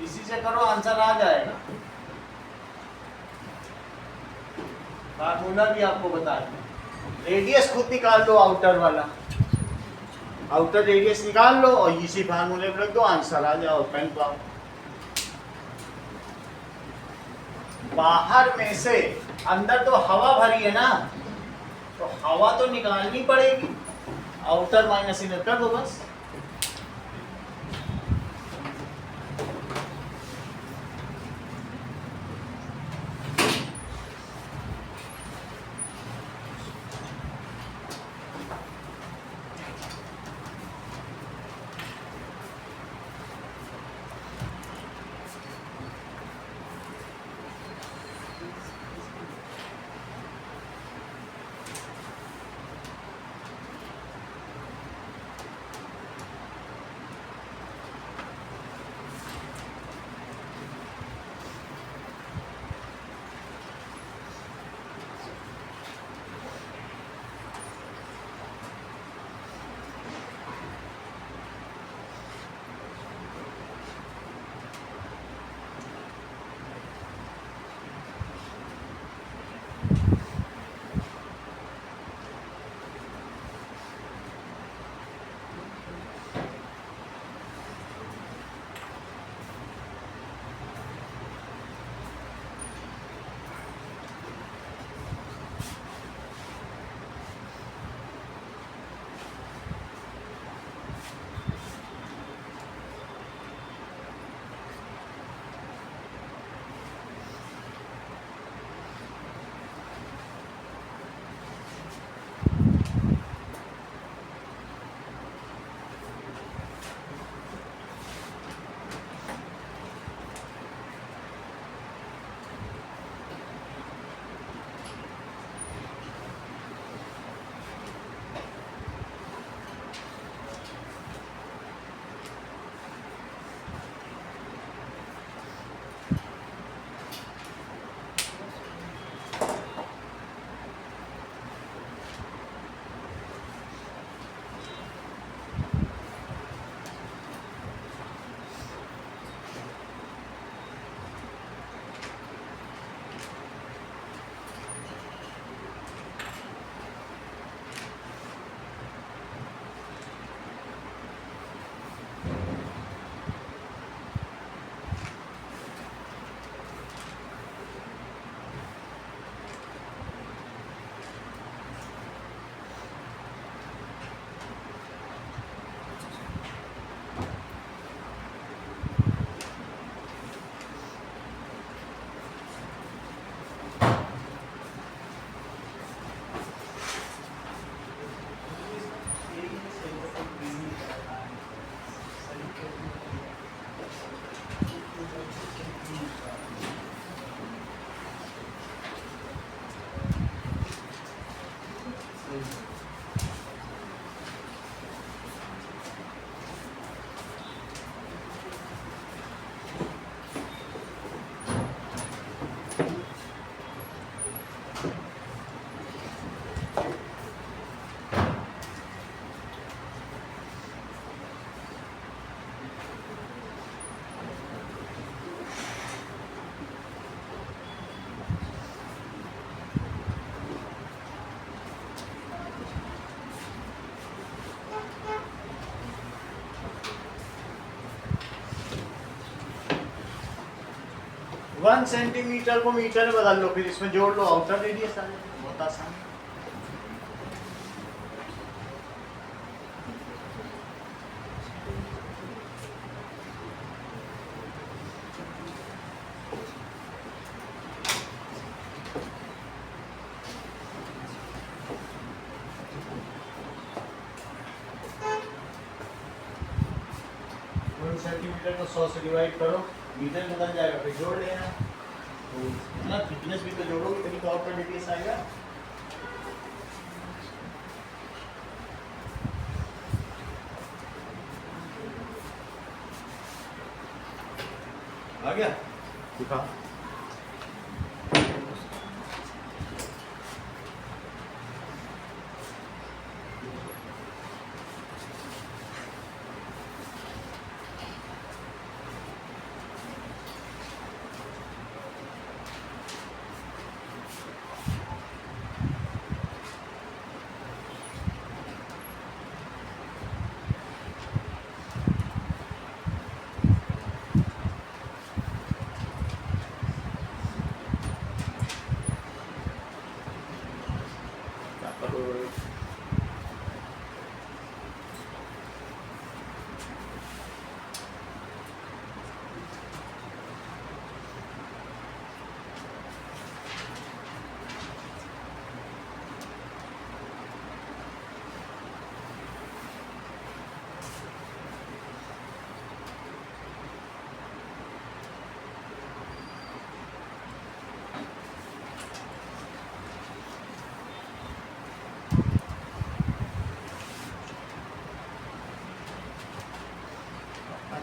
इसी से करो, आंसर आ जाएगा। फार्मूला भी आपको बता दें। रेडियस खुद निकाल लो, आउटर वाला, आउटर रेडियस निकाल लो और इसी फार्मूले में रख दो, आंसर आ जाओ। पेन पाओ। बाहर में से अंदर तो हवा भरी है ना, तो हवा तो निकालनी पड़ेगी। आउटर माइनस इनर कर दो बस। वन सेंटीमीटर को मीटर में बदल लो, फिर इसमें जोड़ लो आउटर रेडियस आ जाएगा, बहुत आसान है। वन सेंटीमीटर को 100 से डिवाइड करो, मीटर में बदल जाएगा, फिर जोड़ लेना। तो ना थिकनेस भी तो जोड़ोगे तभी तो आउटर रेडियस आएगा। आ गया, दिखा।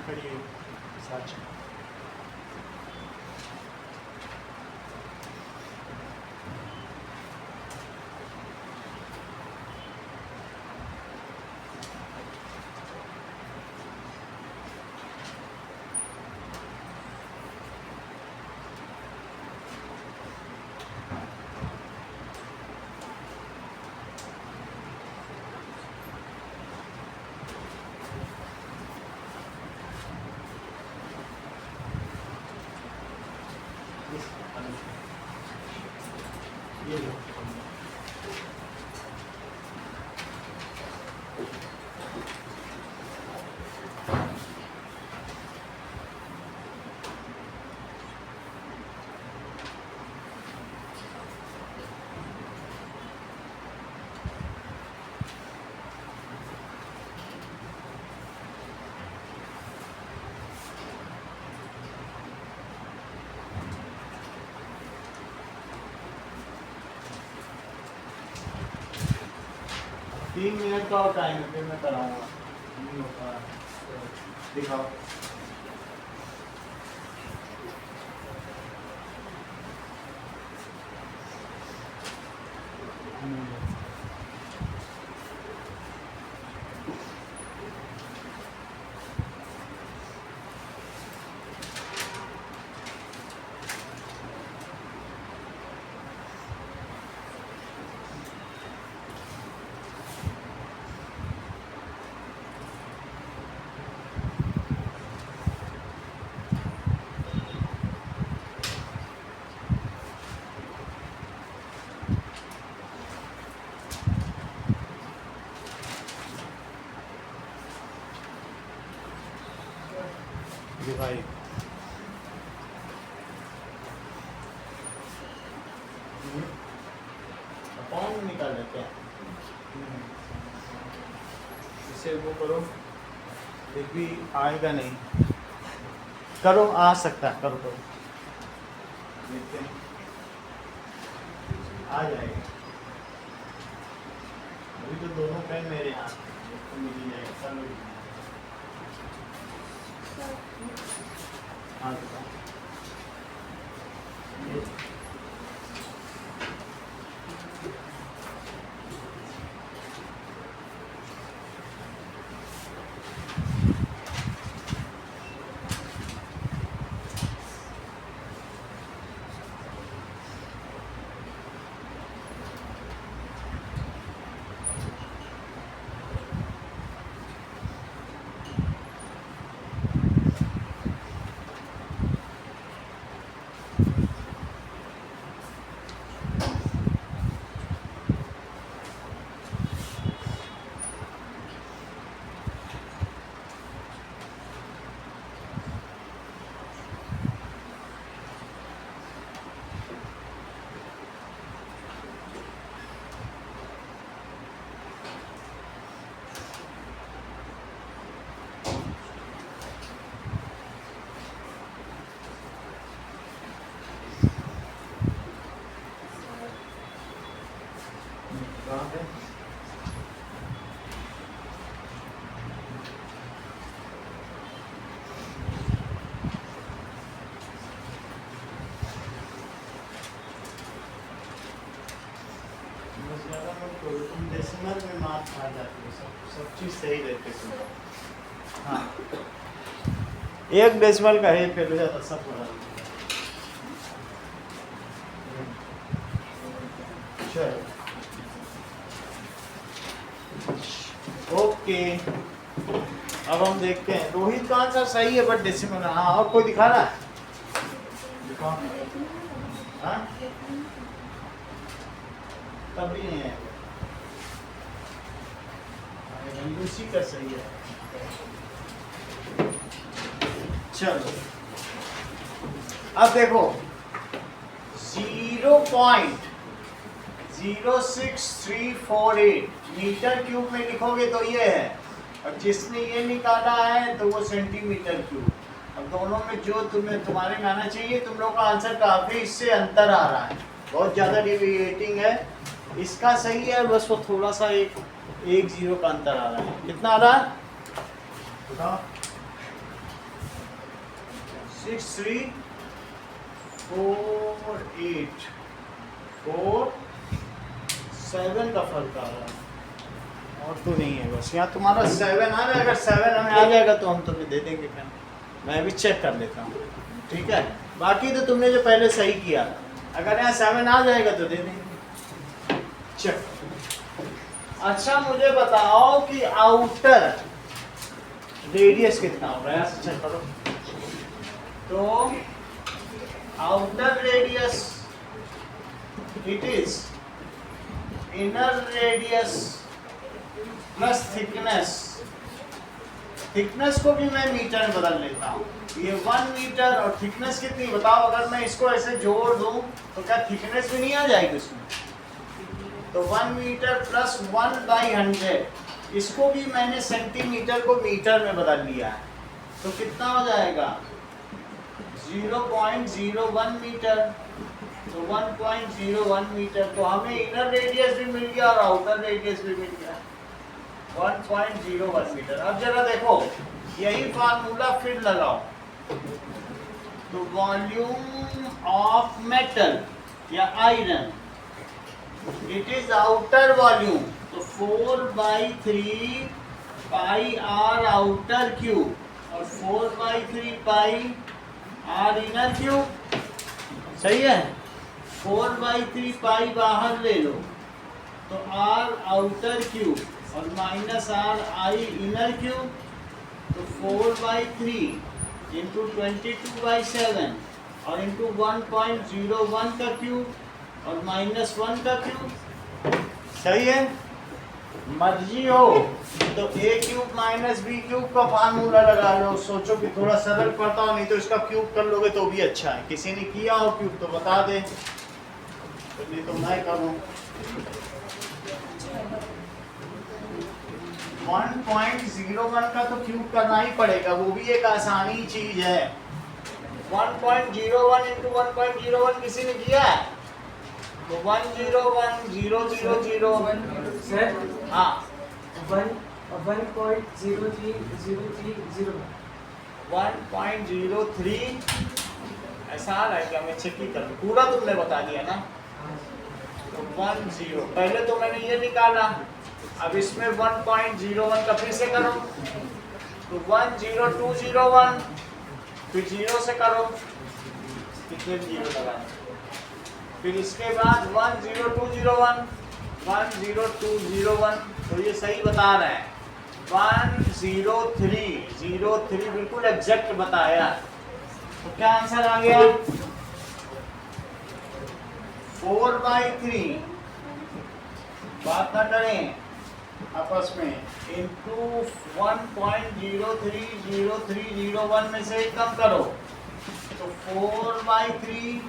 खड़ी सच। ये लो। तीन मिनट का और टाइम है, फिर मैं कराऊंगा। नहीं होता है। दिखाओ। भाई अकाउंट निकाल लेते हैं। इसे वो करो, फिर भी आएगा नहीं। करो, आ सकता है, करो करो, देखते हैं आ जाएगा। अभी तो दोनों पेन मेरे हाथ में, तो मिल जाएगा। चलो हाँ कहाँ पे? बस ज़्यादा मत करो, तुम डेसिमल में मार्क्स आ जाती है, सब चीज़ सही रहती है तुम। हाँ, एक डेसिमल का है फेल हो जाता, सब बड़ा। चलो ओके, अब हम देखते हैं रोहित का आंसर सही है बट डेसिमल। हाँ, और कोई दिखा रहा है? दिखाओ। हाँ, तब भी नहीं है, उसी का सही है। चलो अब देखो 0.06348 मीटर क्यूब में लिखोगे तो ये है, और जिसने ये निकाला है तो वो सेंटीमीटर क्यूब। अब दोनों में जो तुम्हारे में आना चाहिए, तुम लोग का आंसर काफी इससे अंतर आ रहा है, बहुत ज्यादा डिविएटिंग है। इसका सही है, बस वो थोड़ा सा एक जीरो का अंतर आ रहा है। कितना आ रहा है बताओ? 634847 का फर्क आ रहा है, और तो नहीं है। बस यहाँ तुम्हारा 7 आ रहा है, अगर 7 हमें आ जाएगा तो हम तुम्हें दे देंगे पेन। मैं भी चेक कर लेता हूँ, ठीक है? बाकी तो तुमने जो पहले सही किया, अगर यहाँ 7 आ जाएगा तो दे देंगे। चेक। अच्छा मुझे बताओ कि आउटर रेडियस कितना हो रहा है, चेक करो। तो outer radius it is inner radius plus thickness. Thickness को भी मैं मीटर में बदल लेता हूँ, ये 1 मीटर, और थिकनेस कितनी बताओ? अगर मैं इसको ऐसे जोड़ दूं तो क्या थिकनेस भी नहीं आ जाएगी उसमें? तो 1 मीटर प्लस 1/100, इसको भी मैंने सेंटीमीटर को मीटर में बदल लिया है, तो कितना हो जाएगा? 0.01 मीटर। तो 1.01 मीटर, तो हमें इनर रेडियस भी मिल गया और आउटर रेडियस भी मिल गया, 1.01 मीटर। अब जरा देखो, यही फार्मूला फिर लगाओ। तो वॉल्यूम ऑफ मेटल या iron, it is outer volume, तो 4/3 पाई आर आउटर क्यूब और 4/3 पाई आर इनर क्यूब। सही है? 4/3 पाई बाहर ले लो तो आर आउटर क्यूब और minus are I inner cube, तो 4/3 इंटू 22/7 और इंटू 1.01 का क्यूब और -1 का क्यूब। सही है? मर्जी हो तो a cube minus B cube का फार्मूला लगा लो। सोचो कि थोड़ा सरल पड़ता हो, नहीं तो इसका क्यूब कर लोगे तो भी अच्छा है। किसी ने किया हो क्यूब तो बता दे, तो नहीं तो मैं करूँ। 1.01 का तो क्यूब करना ही पड़ेगा, वो भी एक आसानी चीज है। 1.01 इंटू 1.01 किसी ने किया है? तो 101,000 सर हाँ 1.03 1.03 ऐसा आ रहा है क्या? मैं चेक ही कर लूं। पूरा तुमने बता दिया ना? तो 10 पहले तो मैंने ये निकाला, अब इसमें 1.01 का फिर से करो, तो 10201, फिर 0 से करो, कितने 0 लगाए, फिर इसके बाद 10201, 10201, तो ये सही बता रहे हैं। 103 बिल्कुल एग्जैक्ट बताया। तो क्या आंसर आ गया? 4/3, बात ना करें आपस में, इंटू 1.030301 में से कम करो, तो 4/3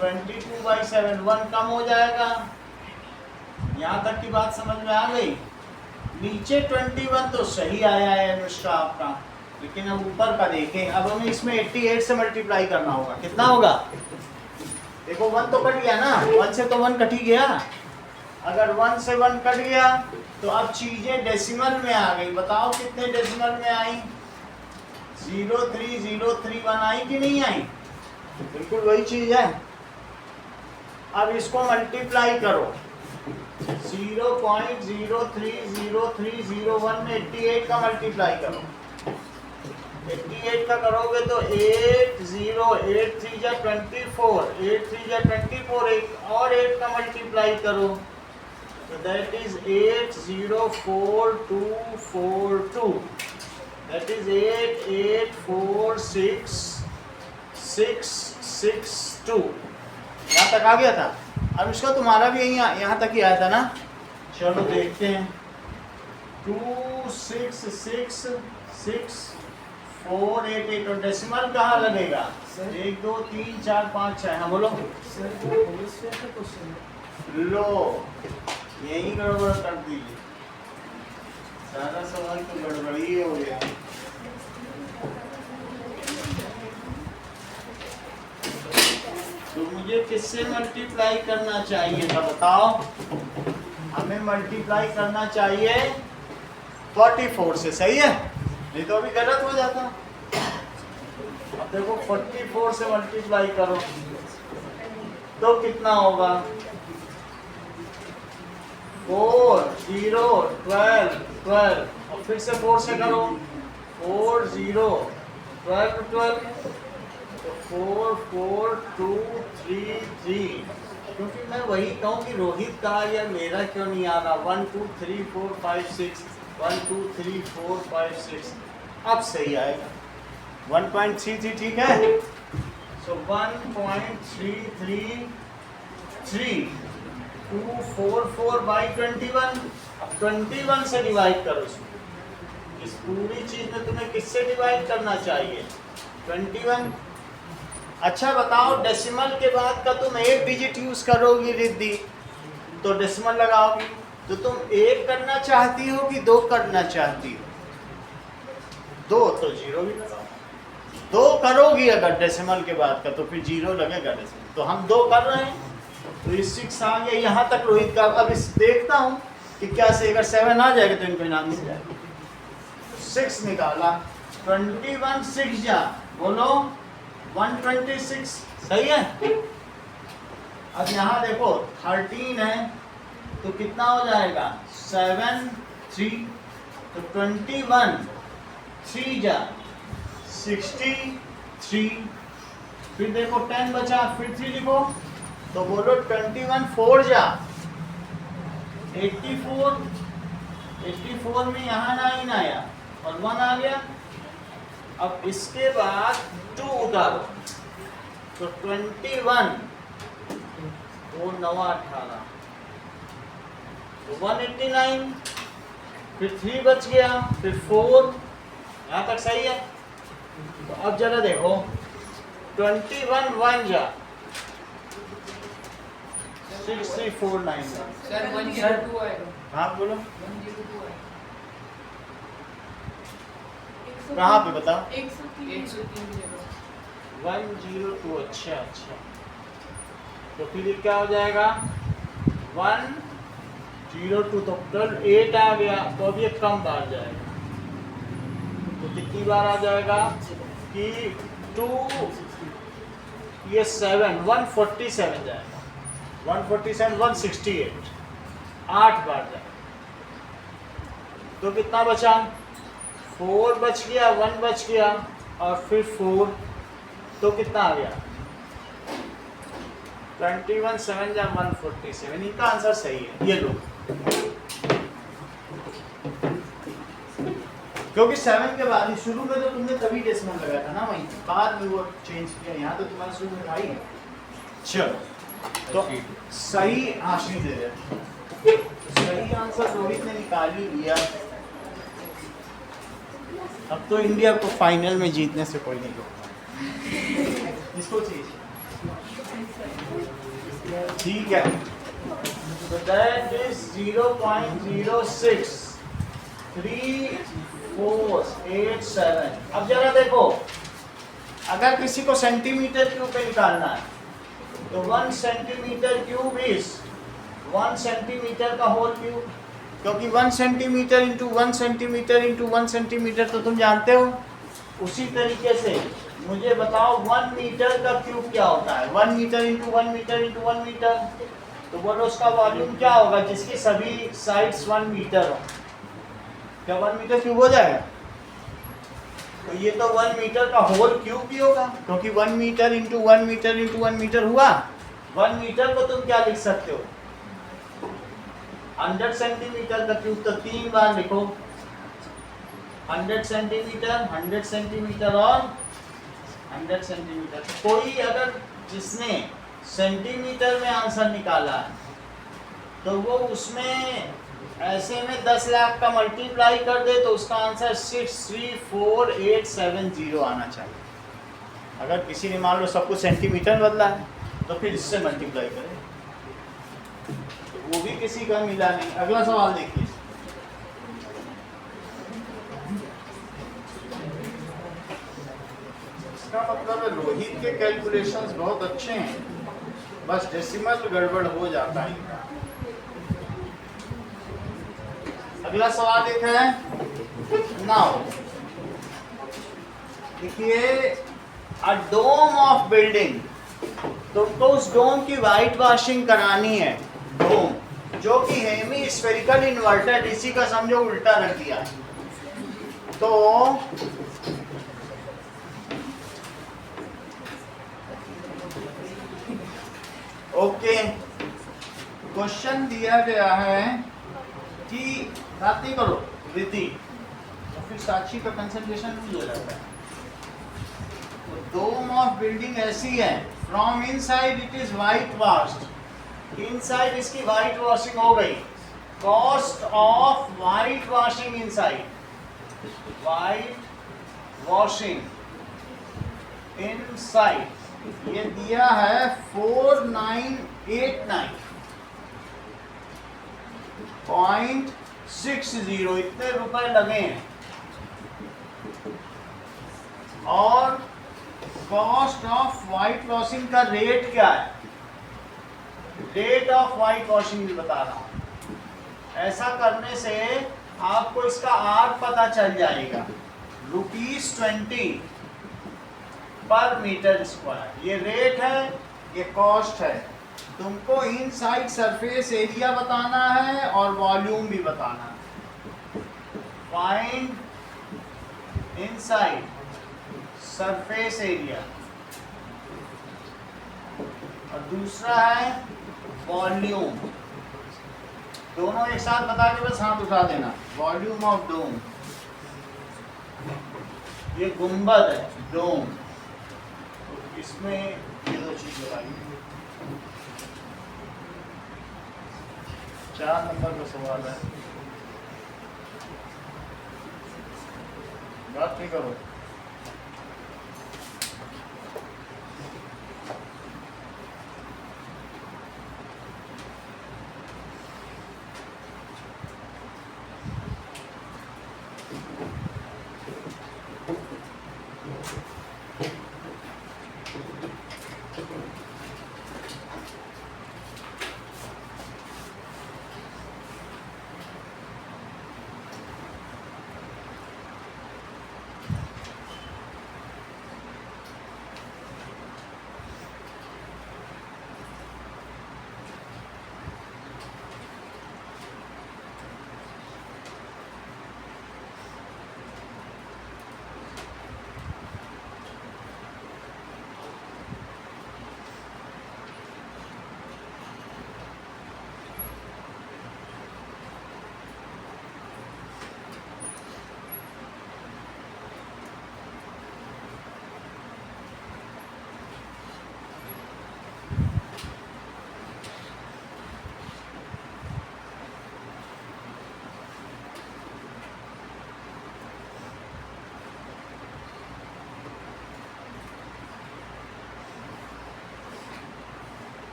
22/7, 1 कम हो जाएगा। यहाँ तक की बात समझ में आ गई? नीचे 21 तो सही आया है अनुष्का आपका, लेकिन अब ऊपर का देखें। अब हमें इसमें 88 से मल्टीप्लाई करना होगा। कितना होगा? देखो 1 तो कट गया ना, 1 से तो 1 कट ही गया। अगर 1 से 1 कट गया तो अब चीजें डेसिमल में आ गई। बताओ कितने डेसिमल में आई? 03031 आई कि नहीं आई? बिल्कुल वही चीज है। अब इसको मल्टीप्लाई करो। 0.030301 में 88 का मल्टीप्लाई करो। 88 का करोगे तो 80, 8 3 जा 24, 8 3 जा 24, एक और 8 का मल्टीप्लाई करो तो दैट इज 804242, दैट इज 884662। यहाँ तक आ गया था। अब इसका तुम्हारा भी यहाँ तक ही आया था ना। चलो देखते हैं। 266648 और डेसिमल कहाँ लगेगा? 1 2 3 4 5 6। हाँ बोलो। Sir, होल स्क्वायर का क्वेश्चन है। लो यही गड़बड़ कर दीजिए। सारा सवाल तो गड़बड़ी हो गया। तो मुझे किससे मल्टीप्लाई करना चाहिए था बताओ? हमें मल्टीप्लाई करना चाहिए 44 से, सही है? नहीं तो अभी गलत हो जाता। अब देखो 44 से मल्टीप्लाई करो तो कितना होगा? 4 0 12 12 और फिर से 4 से करो। 4 0 12 12 तो 4 4 2 3 3। क्योंकि मैं वही कहूँ कि रोहित का या मेरा क्यों नहीं आ रहा? 1 2 3 4 5 6 1 2 3 4 5 6। अब सही आएगा। 1.33 ठीक है। सो 1.333 244/21। अब 21 से डिवाइड करो इसको। इस पूरी चीज में तुम्हें किससे डिवाइड करना चाहिए? 21। अच्छा बताओ, डेसिमल के बाद का तुम एक डिजिट यूज करोगी रिद्धि तो डेसिमल लगाओगी। तो तुम 1 करना चाहती हो कि 2 करना चाहती हो? 2 तो 0 भी लगाओ। 2 करोगी अगर डेसिमल के बाद का तो फिर 0 लगेगा डेसिमल। तो हम 2 कर रहे हैं तो ये 6 आ गया यहाँ तक रोहित का। अब इस देखता हूँ कि क्या से अगर 7 आ जाएगा तो इनको इनाम मिल जाएगा। 6 निकाला। 21 6 जा बोलो 126, सही है। अब यहाँ देखो 13 है तो कितना हो जाएगा? 7 3 तो 21 3 जा 63। फिर देखो 10 बचा, फिर 3 लिखो तो बोलो 21 4 जा 84। 84 में यहाँ 9 आया और 1 आ गया। अब इसके बाद 2 उतारो तो 21 2 9 18 तो 189। फिर 3 बच गया, फिर 4। यहाँ तक सही है। तो अब जरा देखो 21 1 जा 6349। सर 102 आएगा। हाँ बोलो 102 आएगा। कहाँ पे बताओ? 103 जगह 102। अच्छा अच्छा। तो फिर ये क्या हो जाएगा? 102 तो टोटल 8 आ गया तो अब ये कम बार जाएगा। तो कितनी बार आ जाएगा कि 2 ये 7 147 जाएगा। 147 168 8 बार जाएगा। तो कितना बचा? 4 बच गया, 1 बच गया और फिर 4 तो कितना आ गया? 21 7 जा 147। इनका आंसर सही है। ये लो, क्योंकि 7 के बाद ही शुरू में तो तुमने तभी डेसिमल लगाया था ना, वहीं बाद में वो चेंज किया। यहाँ तो तुम्हारा शुरू में था ही। चलो तो सही आशीष दे रहे, सही आंसर रोहित ने निकाल ही लिया। अब तो इंडिया को फाइनल में जीतने से कोई नहीं रोकता। इसको चाहिए ठीक है। तो दैट इज 0.063487। अब जरा देखो, अगर किसी को सेंटीमीटर क्यूब पे निकालना है तो 1 सेंटीमीटर क्यूब इज 1 सेंटीमीटर का होल क्यूब, क्योंकि 1 centimetre into 1 centimetre into 1 centimetre तो तुम जानते हो। उसी तरीके से मुझे बताओ 1 मीटर का क्यूब क्या होता है, 1 metre into 1 metre into 1 metre, तो बोलो उसका वॉल्यूम क्या होगा जिसकी सभी साइड्स 1 मीटर हो। क्या 1 मीटर क्यूब हो जाएगा? तो ये तो 1 मीटर का होल क्यूब भी होगा, क्योंकि 1 metre into 1 metre into 1 metre हुआ। 1 मीटर को तुम क्या लिख सकते हो? 100 सेंटीमीटर का क्यूब, तो 3 बार लिखो 100 सेंटीमीटर और 100 सेंटीमीटर। कोई अगर जिसने सेंटीमीटर में आंसर निकाला है तो वो उसमें ऐसे में 10 लाख का मल्टीप्लाई कर दे तो उसका आंसर 634,870 आना चाहिए। अगर किसी ने मान लो सब कुछ सेंटीमीटर बदला है तो फिर इससे मल्टीप्लाई करें, तो वो भी किसी का मिला नहीं। अगला सवाल देखिए। इसका मतलब है रोहित के कैलकुलेशंस बहुत अच्छे हैं, बस डेसिमल गड़बड़ हो जाता है इनका। अगला सवाल एक है, नाउ देखिए, अ डोम ऑफ बिल्डिंग, तुमको उस डोम की वाइट वॉशिंग करानी है। डोम जो कि हेमी स्फेरिकल इन्वर्टर डीसी का समझो उल्टा रख दिया, तो ओके, क्वेश्चन दिया गया है कि बात नहीं करो रिद्धि, तो फिर साक्षी का कंसंट्रेशन नहीं हो जाता है। डोम ऑफ बिल्डिंग ऐसी है, from inside it is white washed, inside इसकी वाइट वॉशिंग हो गई। Cost of white washing inside, white washing inside, ये दिया है 4989.60, इतने रुपए लगे हैं। और कॉस्ट ऑफ वाइट वॉशिंग का रेट क्या है? रेट ऑफ वाइट वॉशिंग भी बता रहा हूं। ऐसा करने से आपको इसका आर पता चल जाएगा, ₹20 पर मीटर स्क्वायर। ये रेट है, ये कॉस्ट है। तुमको इनसाइड सरफेस एरिया बताना है और वॉल्यूम भी बताना है। फाइंड इनसाइड सरफेस एरिया, और दूसरा है वॉल्यूम। दोनों एक साथ बता के बस हाथ उठा देना। वॉल्यूम ऑफ डोम, ये गुंबद है डोम, इसमें ये दो चीज लगाई। 4 नंबर का सवाल है, बात नहीं करो।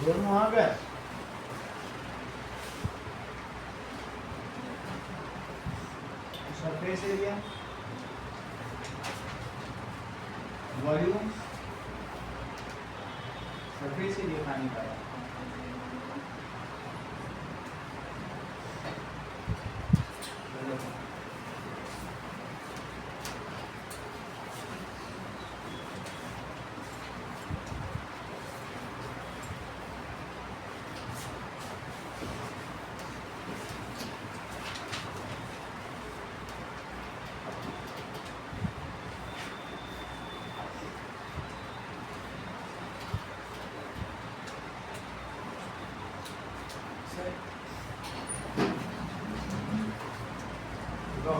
दोनों आ गए। Surface area, volume, surface area खाने का है। Go.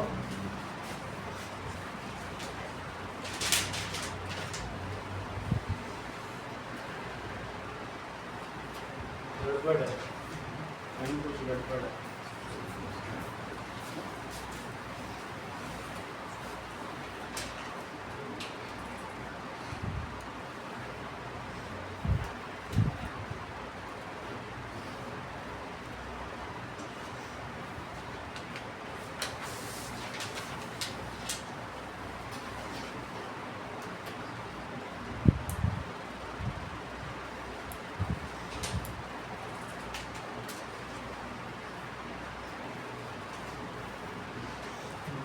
गड़बड़ है, कहीं कुछ गड़बड़ है।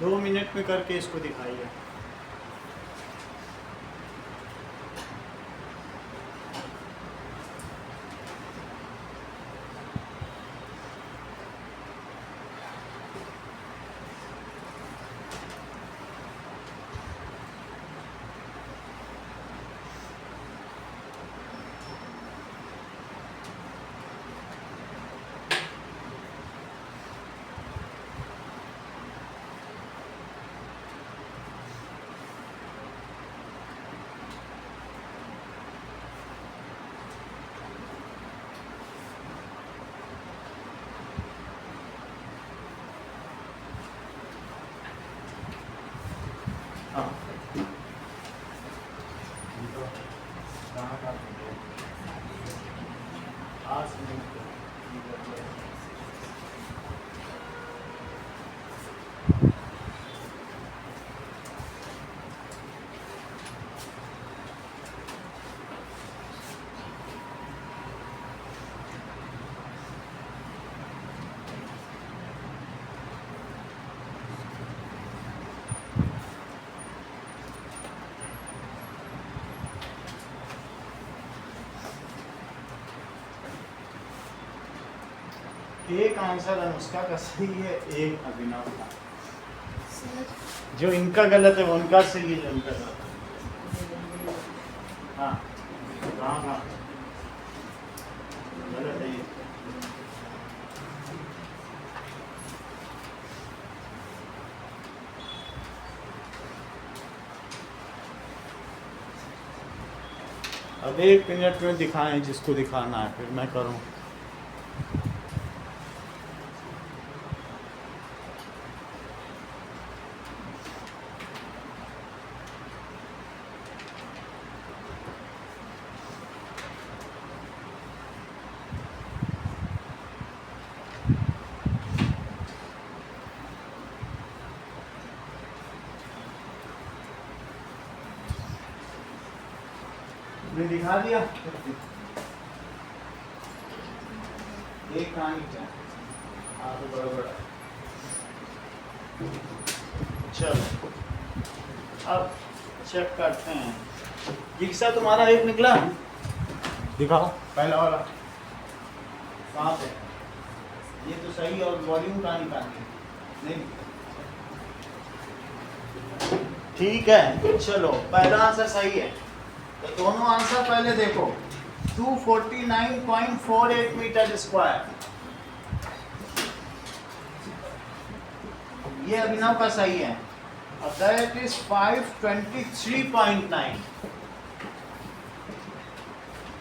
दो मिनट में करके इसको दिखाइए। हाँ। कहाँ का आज एक आंसर अनुष्का का सही है, एक अभिनव का। जो इनका गलत है वो उनका सही है, जो उनका गलत है। हाँ हाँ हाँ गलत है ये। अब 1 मिनट में दिखाएं जिसको दिखाना है, फिर मैं करूँ। मैं दिखा दिया एक कहानी क्या तो बड़ा चलो अब चेक करते हैं। रिक्शा तुम्हारा एक निकला, दिखाओ पहला वाला कहाँ पे। ये तो सही, और वॉल्यूम कहाँ निकालनी नहीं। ठीक है चलो, पहला आंसर सही है। तो दोनों आंसर पहले देखो। 249.48 मीटर स्क्वायर, ये अभिनव का सही है। और दैट इज 523.9,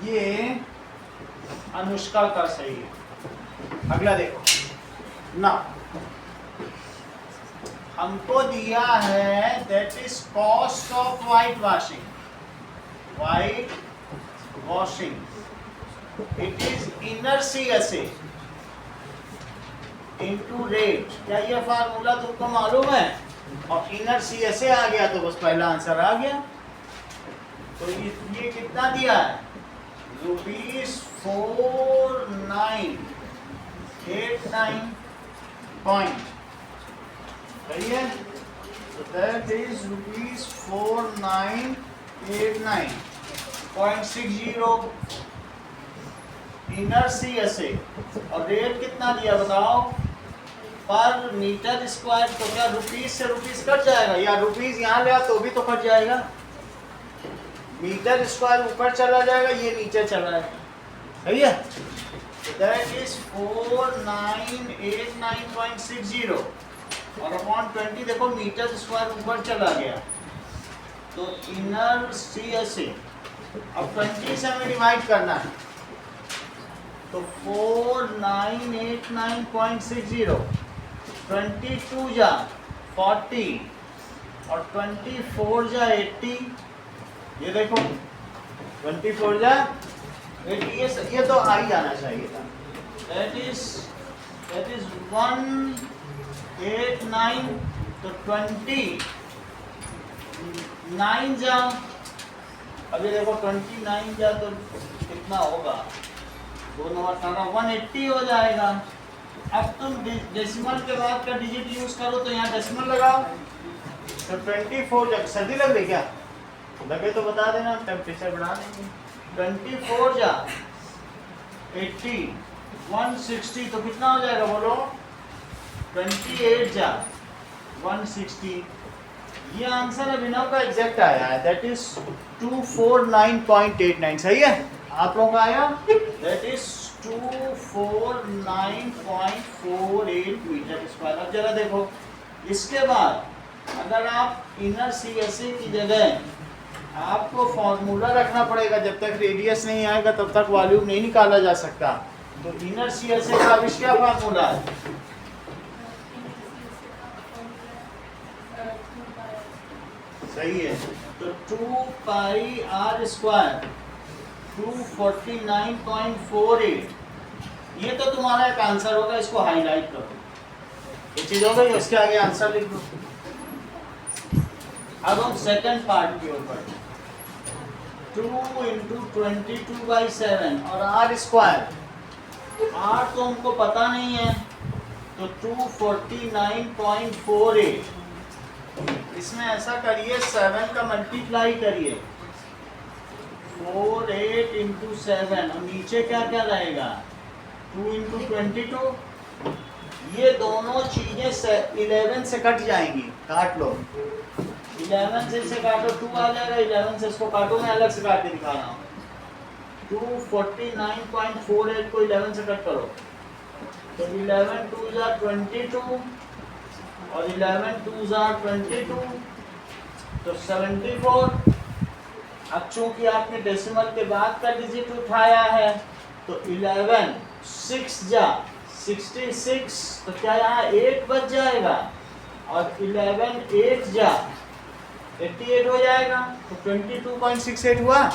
ये अनुष्का का सही है। अगला देखो ना, हमको दिया है that is cost of white washing, white washing it is inner CSA into rate. क्या ये फार्मूला तुमको मालूम है? और इनर CSA आ गया तो बस पहला आंसर आ गया। तो ये कितना दिया है? ₹4989 पॉइंट, सही है। So that is ₹4989.60 inner CSA। और रेट कितना दिया बताओ? पर मीटर स्क्वायर। तो क्या रुपीस से रुपीस कट जाएगा, या रुपीस यहाँ ले तो भी तो कट जाएगा। मीटर स्क्वायर ऊपर चला जाएगा, ये नीचे चला जाएगा, सही है। दैट इज 4989.60 और अपॉन 20 देखो मीटर स्क्वायर ऊपर चला गया तो इनर CSA। अब 20 से हमें डिवाइड करना है तो 4989.60 22 जा 40 और 24 जा 80। ये देखो 24 जा 80, ये तो आ ही जाना चाहिए था। That is 189। तो 29 जा, अभी देखो 29 जा तो कितना होगा, 2 9 18 180 हो जाएगा। अब तुम डेसिमल के बाद का डिजिट यूज करो तो यहाँ डेसिमल लगाओ। तो 24 जब सर्दी लग रही क्या लगे तो बता देना, टेम्परेचर बढ़ा देंगे। 24 जा 80 160 तो कितना हो जाएगा बोलो? 28 जा 160। ये आंसर अभिनव का एग्जैक्ट आया है, दैट इज 249.89, सही है। आप लोगों का आया दैट इज 249.48 मीटर स्क्वायर। अब जरा देखो इसके बाद अगर आप इनर CSA की जगह आपको फॉर्मूला रखना पड़ेगा, जब तक रेडियस नहीं आएगा तब तक वॉल्यूम नहीं निकाला जा सकता। तो इनर CSA का अभी क्या फॉर्मूला है? सही है। तो 2 पाई r स्क्वायर 249.48, ये तो तुम्हारा एक आंसर होगा, इसको हाईलाइट करो। ये चीज हो गई, उसके आगे आंसर लिख दो। अब हम सेकंड पार्ट की ओर बढ़ते हैं। 2 × 22/7 और r स्क्वायर। r तो हमको पता नहीं है तो 249.48। इसमें ऐसा करिए 7 का मल्टीप्लाई करिए 48 × 7 और नीचे क्या क्या रहेगा 2 × 22। ये दोनों चीजें 11 से कट जाएंगी, काट लो। 11 से इसे काटो 2 आ जाएगा, 11 से इसको काटो, मैं अलग से काट के दिखा रहा हूँ। 249.48 को 11 से कट करो तो 11 2 जा 22 और 11 2 जा 22 तो 74। अब चूंकि आपने डेसिमल के बाद का डिजिट उठाया है तो 11 6 जा 66 तो क्या यहाँ 8 बच जाएगा और 11 8 जा 88 हो जाएगा। तो 22.68 हुआ।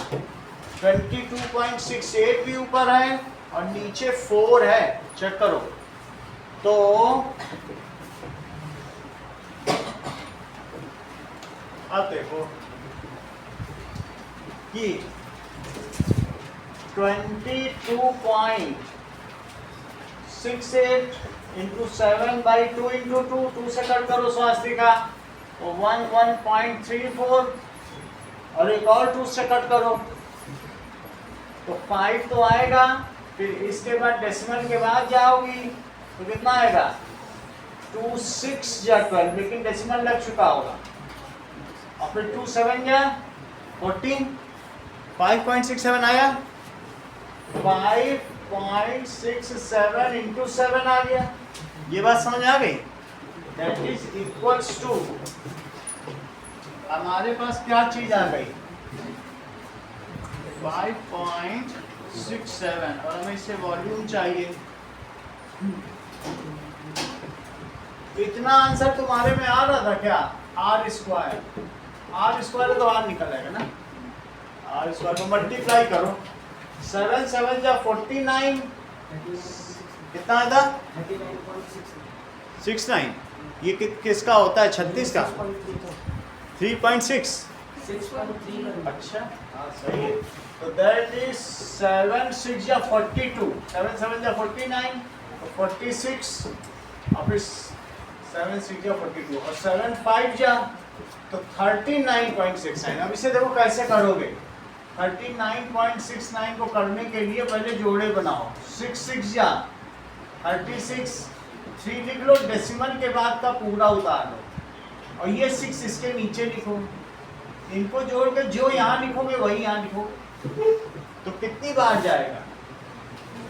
22.68 भी ऊपर है और नीचे 4 है, चेक करो। तो अब देखो कि 22.68 × 7/2 × 2 से कट करो स्वास्तिका तो 11.34 और एक और 2 से कट करो तो 5 तो आएगा। फिर इसके बाद डेसिमल के बाद जाओगी तो कितना आएगा 2 6 या 12, लेकिन डेसिमल लग चुका होगा। और फिर 2 7 या 14 5.67 आया, 5.67 × 7 आ गया। ये बात समझ आ गई? दैट इज इक्वल्स टू हमारे पास क्या चीज आ गई 5.67 और हमें इससे वॉल्यूम चाहिए। इतना आंसर तुम्हारे में आ रहा था क्या? r स्क्वायर तो r निकल आएगा ना। r स्क्वायर को मल्टीप्लाई करो 7 7 जा 49, कितना था 69, ये किसका होता है 36 का 3.6, अच्छा हाँ सही है। तो दैट इज 7 6 जा 42, 7 7 जा 49, 46 और फिर 7 6 जा 42 और 7 5 जा तो 39.69। अब इसे देखो कैसे करोगे। 39.69 को करने के लिए पहले जोड़े बनाओ। 6 6 जा 36, 3 लिख लो, डेसिमल के बाद का पूरा उतार लो और ये 6 इसके नीचे लिखो। इनको जोड़ के जो यहाँ लिखोगे वही यहाँ लिखोगे। तो कितनी बार जाएगा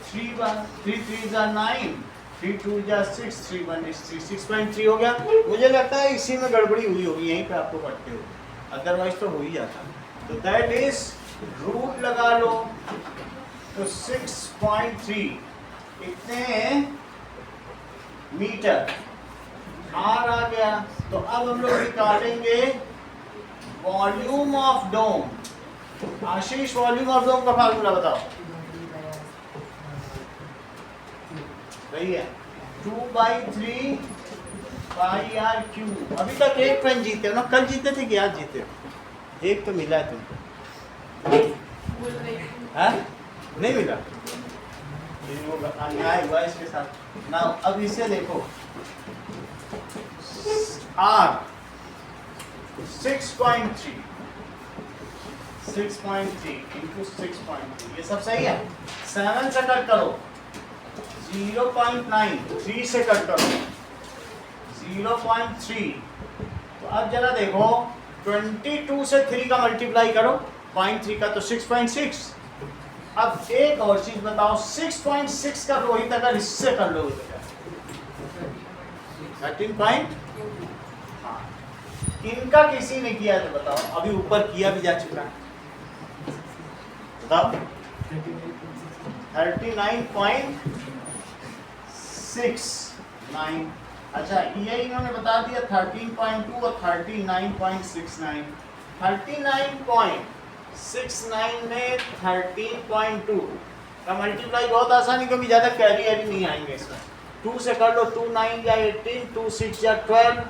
3 बार। 3 3 जा 9, 3 2 जा 6, 3 1 is 3, 6.3 हो गया। मुझे लगता है इसी में गड़बड़ी हुई होगी, यहीं पे आपको पढ़ते हो, अदरवाइज तो हो ही जाता। तो दैट इज रूट लगा लो तो 6.3 इतने मीटर आर आ गया। तो अब हम लोग निकालेंगे volume of dome. Ashish volume of dome का फार्मूला बताओ। सही है 2/3 पाई आर क्यूब। अभी तक एक पेन जीते हो ना, कल जीते थे कि आज जीते हो? एक तो मिला है तुमको, हाँ? नहीं मिला, वो अन्याय हुआ इसके साथ ना। अब इसे देखो आर 6.3 इंटू 6.3, ये सब सही है। 7 से कट करो 0.9, 3 से कट करो 0.3। तो अब जरा देखो 22 से 3 का मल्टीप्लाई करो 0.3 का तो 6.6। अब एक और चीज बताओ, 6.6 का रोहित अगर इससे कर लो तो क्या 13 पॉइंट। हाँ, इनका किसी ने किया तो बताओ, अभी ऊपर किया भी जा चुका है, बताओ 39.69। अच्छा ये इन्होंने बता दिया 13.2 और 39.69। 39.69 में 13.2 का मल्टीप्लाई बहुत आसानी, कभी ज़्यादा कैरी नहीं आएंगे इसमें। 2 से कर लो 2 9 जा 18, 2 6 जा 12,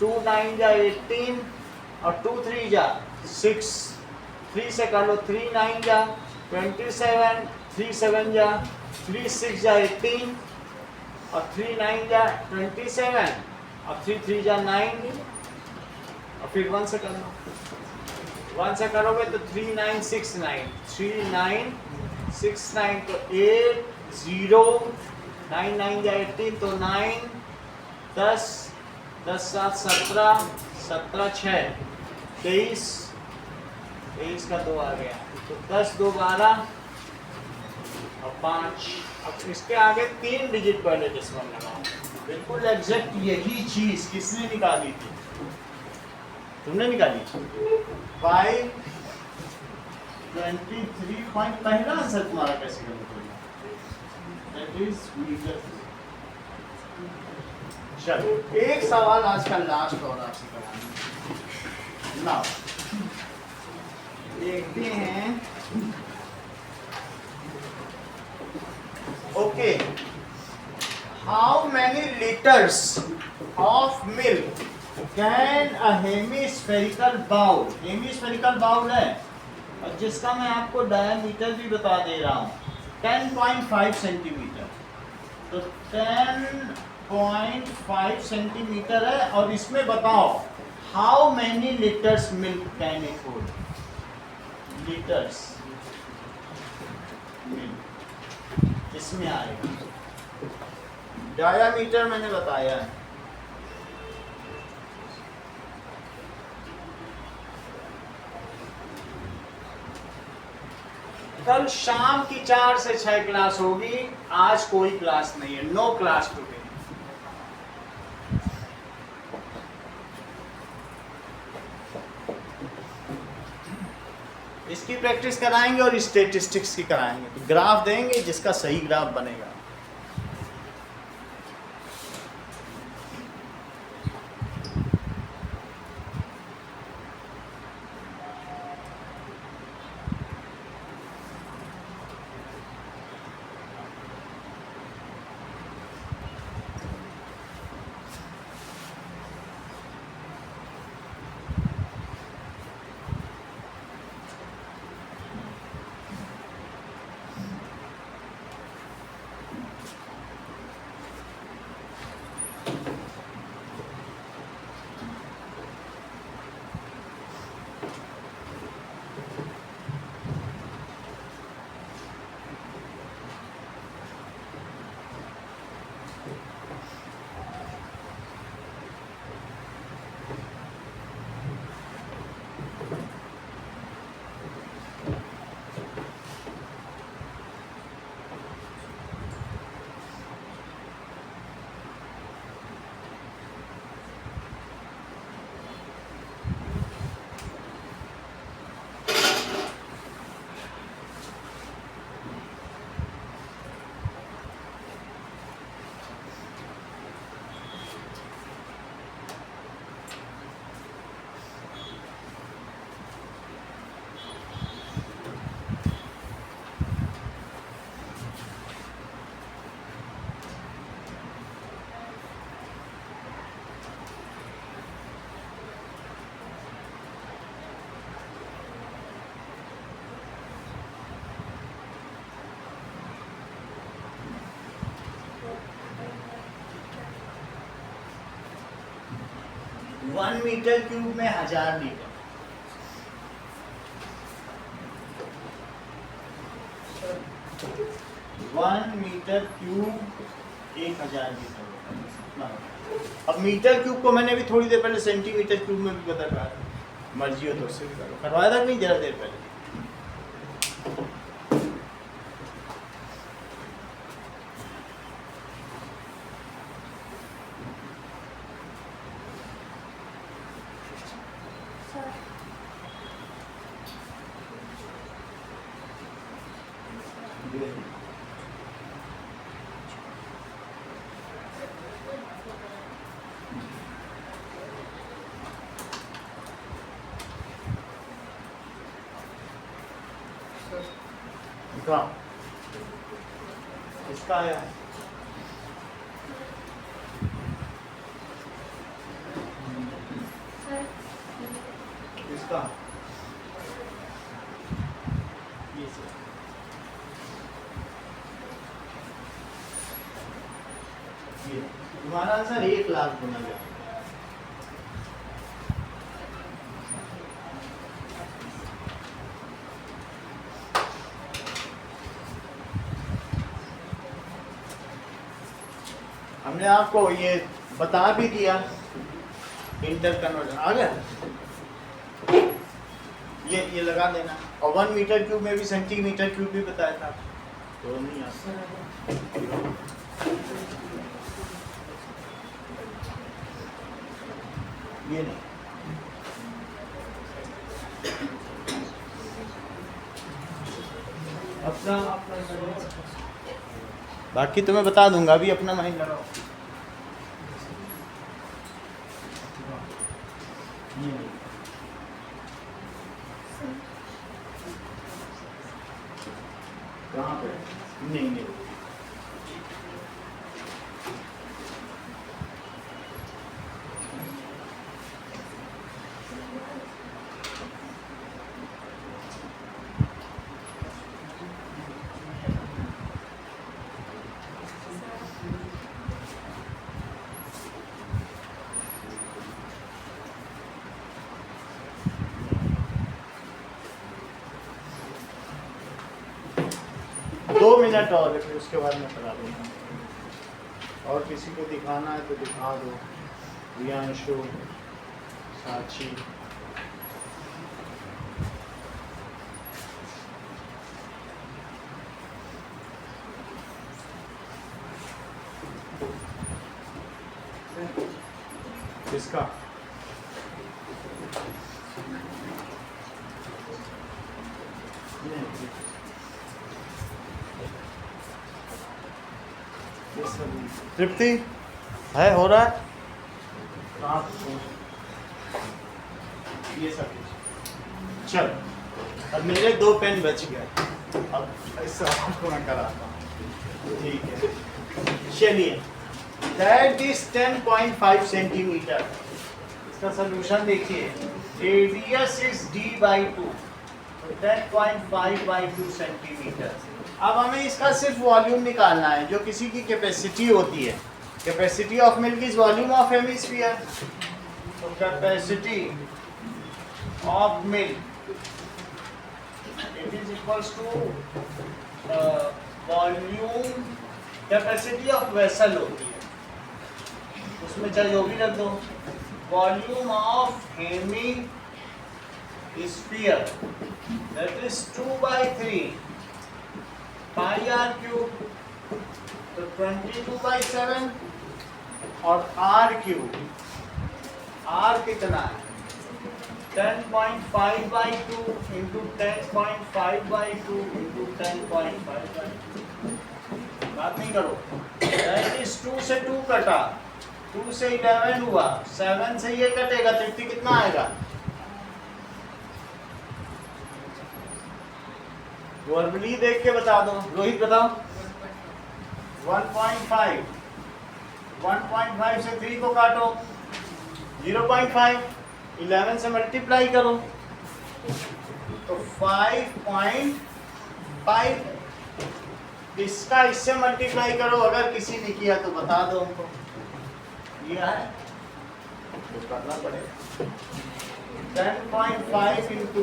2 9 जा 18 और 2 3 जा 6। 3 से कर लो 3 9 जा 27, 3 7 जा 3 6 जा 18 और 3 9 जा 27 और 3 3 जा 9 और फिर 1 से कर लो। 1 से करोगे तो 3969, 3969 तो 8 0 9 9 जा 18 तो 9 10 10 7 17 17 6 23 23 का 2 आ गया तो 10 2 12 और 5। अब इसके आगे 3 डिजिट पहले डेसिमल लगाओ। बिल्कुल एग्जैक्ट यही चीज किसने निकाली थी? तुमने निकाली 523 पॉइंट। पहला आंसर तुम्हारा कैसे करना पड़ेगा? That is metre. चलो एक सवाल आज का लास्ट और आपसे कराना। नाउ देखते हैं। Okay, how many litres of milk can a hemispherical bowl. Hemispherical bowl है और जिसका मैं आपको डायमीटर भी बता दे रहा हूँ 10.5 सेंटीमीटर। तो 10.5 सेंटीमीटर है और इसमें बताओ how many litres milk can it hold. Litres milk इसमें आएगा। डायामीटर मैंने बताया है। कल शाम की 4 से 6 क्लास होगी, आज कोई क्लास नहीं है, नो क्लास टुडे। इसकी प्रैक्टिस कराएंगे और स्टेटिस्टिक्स की कराएंगे। तो ग्राफ देंगे, जिसका सही ग्राफ बनेगा। 1 मीटर क्यूब में 1000 litre. Sir 1 metre cube 1000 litre होगा। अब मीटर क्यूब को मैंने भी थोड़ी देर पहले सेंटीमीटर क्यूब में भी बदल रहा है, मर्जी हो तो उससे भी करो। करवाया था कि नहीं जरा देर पहले? सर दिखाओ इसका आया है। सर इसका ये से। ये तुम्हारा आंसर 1 लाख गुना जाएगा। हमने आपको ये बता भी दिया, इंटर कन्वर्जन आ गया। ये लगा देना। और 1 मीटर क्यूब में भी सेंटीमीटर क्यूब भी बताया था, तो नहीं आता। सर ये नहीं। अपना अपना सर बाकी तो मैं बता दूंगा, अभी अपना माइंड लगाओ। ये नहीं। कहाँ पे? नहीं नहीं। दो मिनट और है, फिर उसके बाद मैं करा दूँगा। और किसी को दिखाना है तो दिखा दो। रियांशु, साक्षी। किसका? तृप्ति है, हो रहा है? कहाँ पे? ये सब चल। अब मेरे 2 पेन बच गए, अब ऐसा आपको मैं कराता हूँ। ठीक है, चलिए। That is 10.5 centimetre. इसका सोल्यूशन देखिए। Radius is d/2, 10.5/2 centimetre. अब हमें इसका सिर्फ वॉल्यूम निकालना है, जो किसी की कैपेसिटी होती है। Capacity of milk is volume of hemisphere. तो capacity of milk it is equals to volume. Capacity of vessel होती है, उसमें चाहे जो भी रख दो। Volume of hemisphere that is 2/3 pi are cube, तो 22/7। और आर क्यूब, आर कितना है? 10.5/2 इंटू 10.5/2 इंटू 10.5/2। बात नहीं करो। दैट इज 2 से 2 कटा, 2 से 11 हुआ, 7 से ये कटेगा, तृप्ति कितना आएगा? वर्बली देख के बता दो। रोहित बताओ। 1.5 1.5 से 3 को काटो, 0.5। 11 से मल्टीप्लाई करो तो 5.5। इसका इससे मल्टीप्लाई करो, अगर किसी ने किया तो बता दो हमको। ये है तो करना पड़ेगा 10.5 इंटू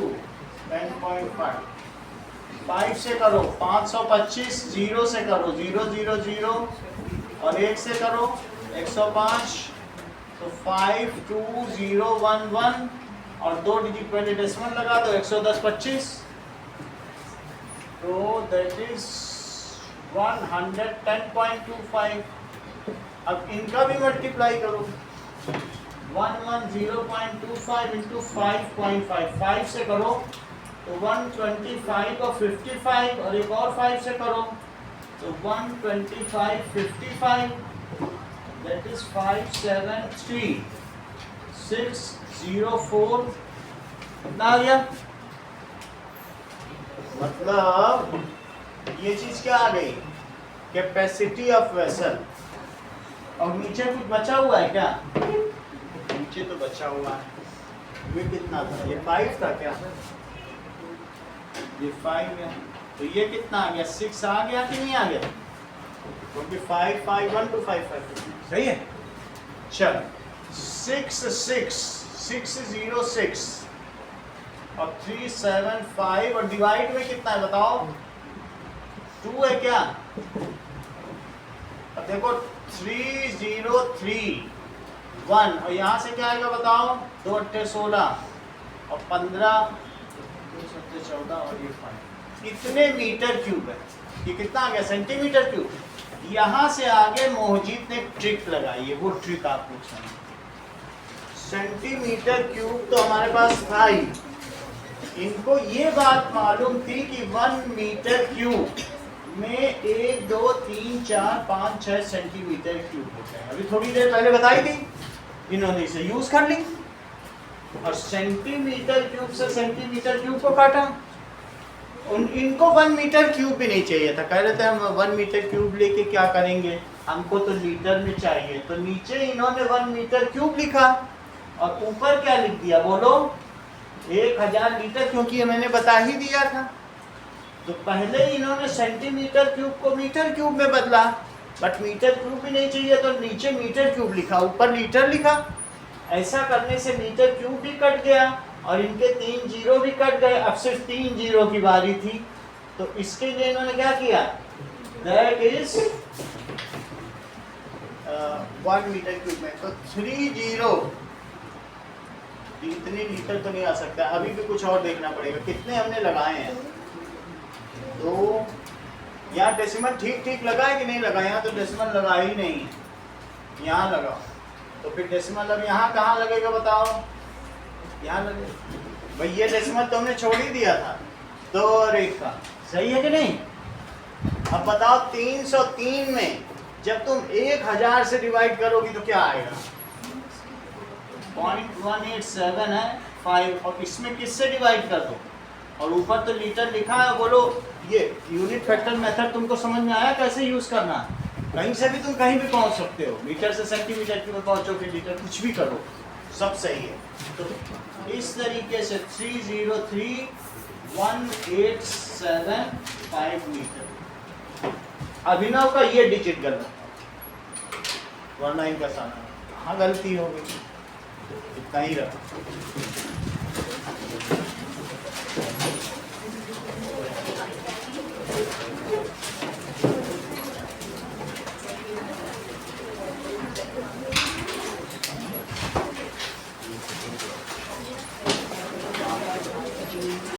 10.5 5 से करो 525 0 से करो 0 0 0 और 1 से करो 105 तो 52011 और 2 डिजिट पहले डेसिमल लगा दो 110 25 तो दैट इज 110.25 अब इनका भी मल्टीप्लाई करो 110.25 इंटू 5.5 5 से करो तो 125 और 55 और एक और 5 से करो तो 125 55 दैट इज 573 604 कितना आ गया मतलब ये चीज क्या आ गई कैपेसिटी ऑफ वेसल और नीचे कुछ बचा हुआ है क्या नीचे तो बचा हुआ है ये कितना था ये 5 था क्या ये 5 है तो ये कितना आ गया 6 आ गया कि नहीं आ गया क्योंकि 5 5 1 2 5 5 सही है चल 606 और 375 और डिवाइड में कितना है बताओ 2 है क्या अब देखो 3031 और यहाँ से क्या आएगा बताओ 2 8 16 और 15 2 7 14 और ये 5 कितने मीटर क्यूब है ये कितना आ गया सेंटीमीटर क्यूब यहाँ से आगे मोहजीत ने ट्रिक लगाई है वो ट्रिक आपको समझ सेंटीमीटर क्यूब तो हमारे पास था ही इनको ये बात मालूम थी कि 1 मीटर क्यूब में 1 2 3 4 5 6 सेंटीमीटर क्यूब होता है अभी थोड़ी देर पहले बताई थी इन्होंने इसे यूज कर ली और सेंटीमीटर क्यूब से सेंटीमीटर क्यूब को काटा इनको 1 मीटर क्यूब भी नहीं चाहिए था कह रहे थे हम 1 मीटर क्यूब लेके क्या करेंगे हमको तो लीटर में चाहिए तो नीचे इन्होंने 1 मीटर क्यूब लिखा और ऊपर क्या लिख दिया बोलो 1000 लीटर क्योंकि ये मैंने बता ही दिया था तो पहले ही इन्होंने सेंटीमीटर क्यूब को मीटर क्यूब में बदला बट मीटर क्यूब भी नहीं चाहिए तो नीचे मीटर क्यूब लिखा ऊपर लीटर लिखा ऐसा करने से मीटर क्यूब भी कट गया और इनके 3 जीरो भी कट गए अब सिर्फ 3 जीरो की बारी थी तो इसके लिए इन्होंने क्या किया दैट इज 1 मीटर क्यूब में तो 3 जीरो इतने लीटर तो नहीं आ सकता अभी भी कुछ और देखना पड़ेगा कितने हमने लगाए हैं तो यहाँ डेसिमल ठीक ठीक लगा है कि नहीं लगा यहाँ तो डेसिमल लगा ही नहीं है यहाँ लगाओ तो फिर डेसिमल अब यहाँ कहाँ लगेगा बताओ यहाँ लगेगा भाई ये डेसिमल तो हमने छोड़ ही दिया था तो रेट का सही है कि नहीं अब बताओ 303 में जब तुम 1000 से डिवाइड करोगी तो क्या आएगा 0.187 है 5 और इसमें किससे डिवाइड कर दो और ऊपर तो लीटर लिखा है बोलो ये यूनिट फैक्टर मेथड तुमको समझ में आया कैसे यूज करना कहीं से भी तुम कहीं भी पहुंच सकते हो मीटर से सेंटीमीटर की में पहुंचो फिर लीटर कुछ भी करो सब सही है तो इस तरीके से 303.187 मीटर अभिनव का ये डिजिट गलत वरना इनका सारा हाँ गलती हो गई इतना ही रहा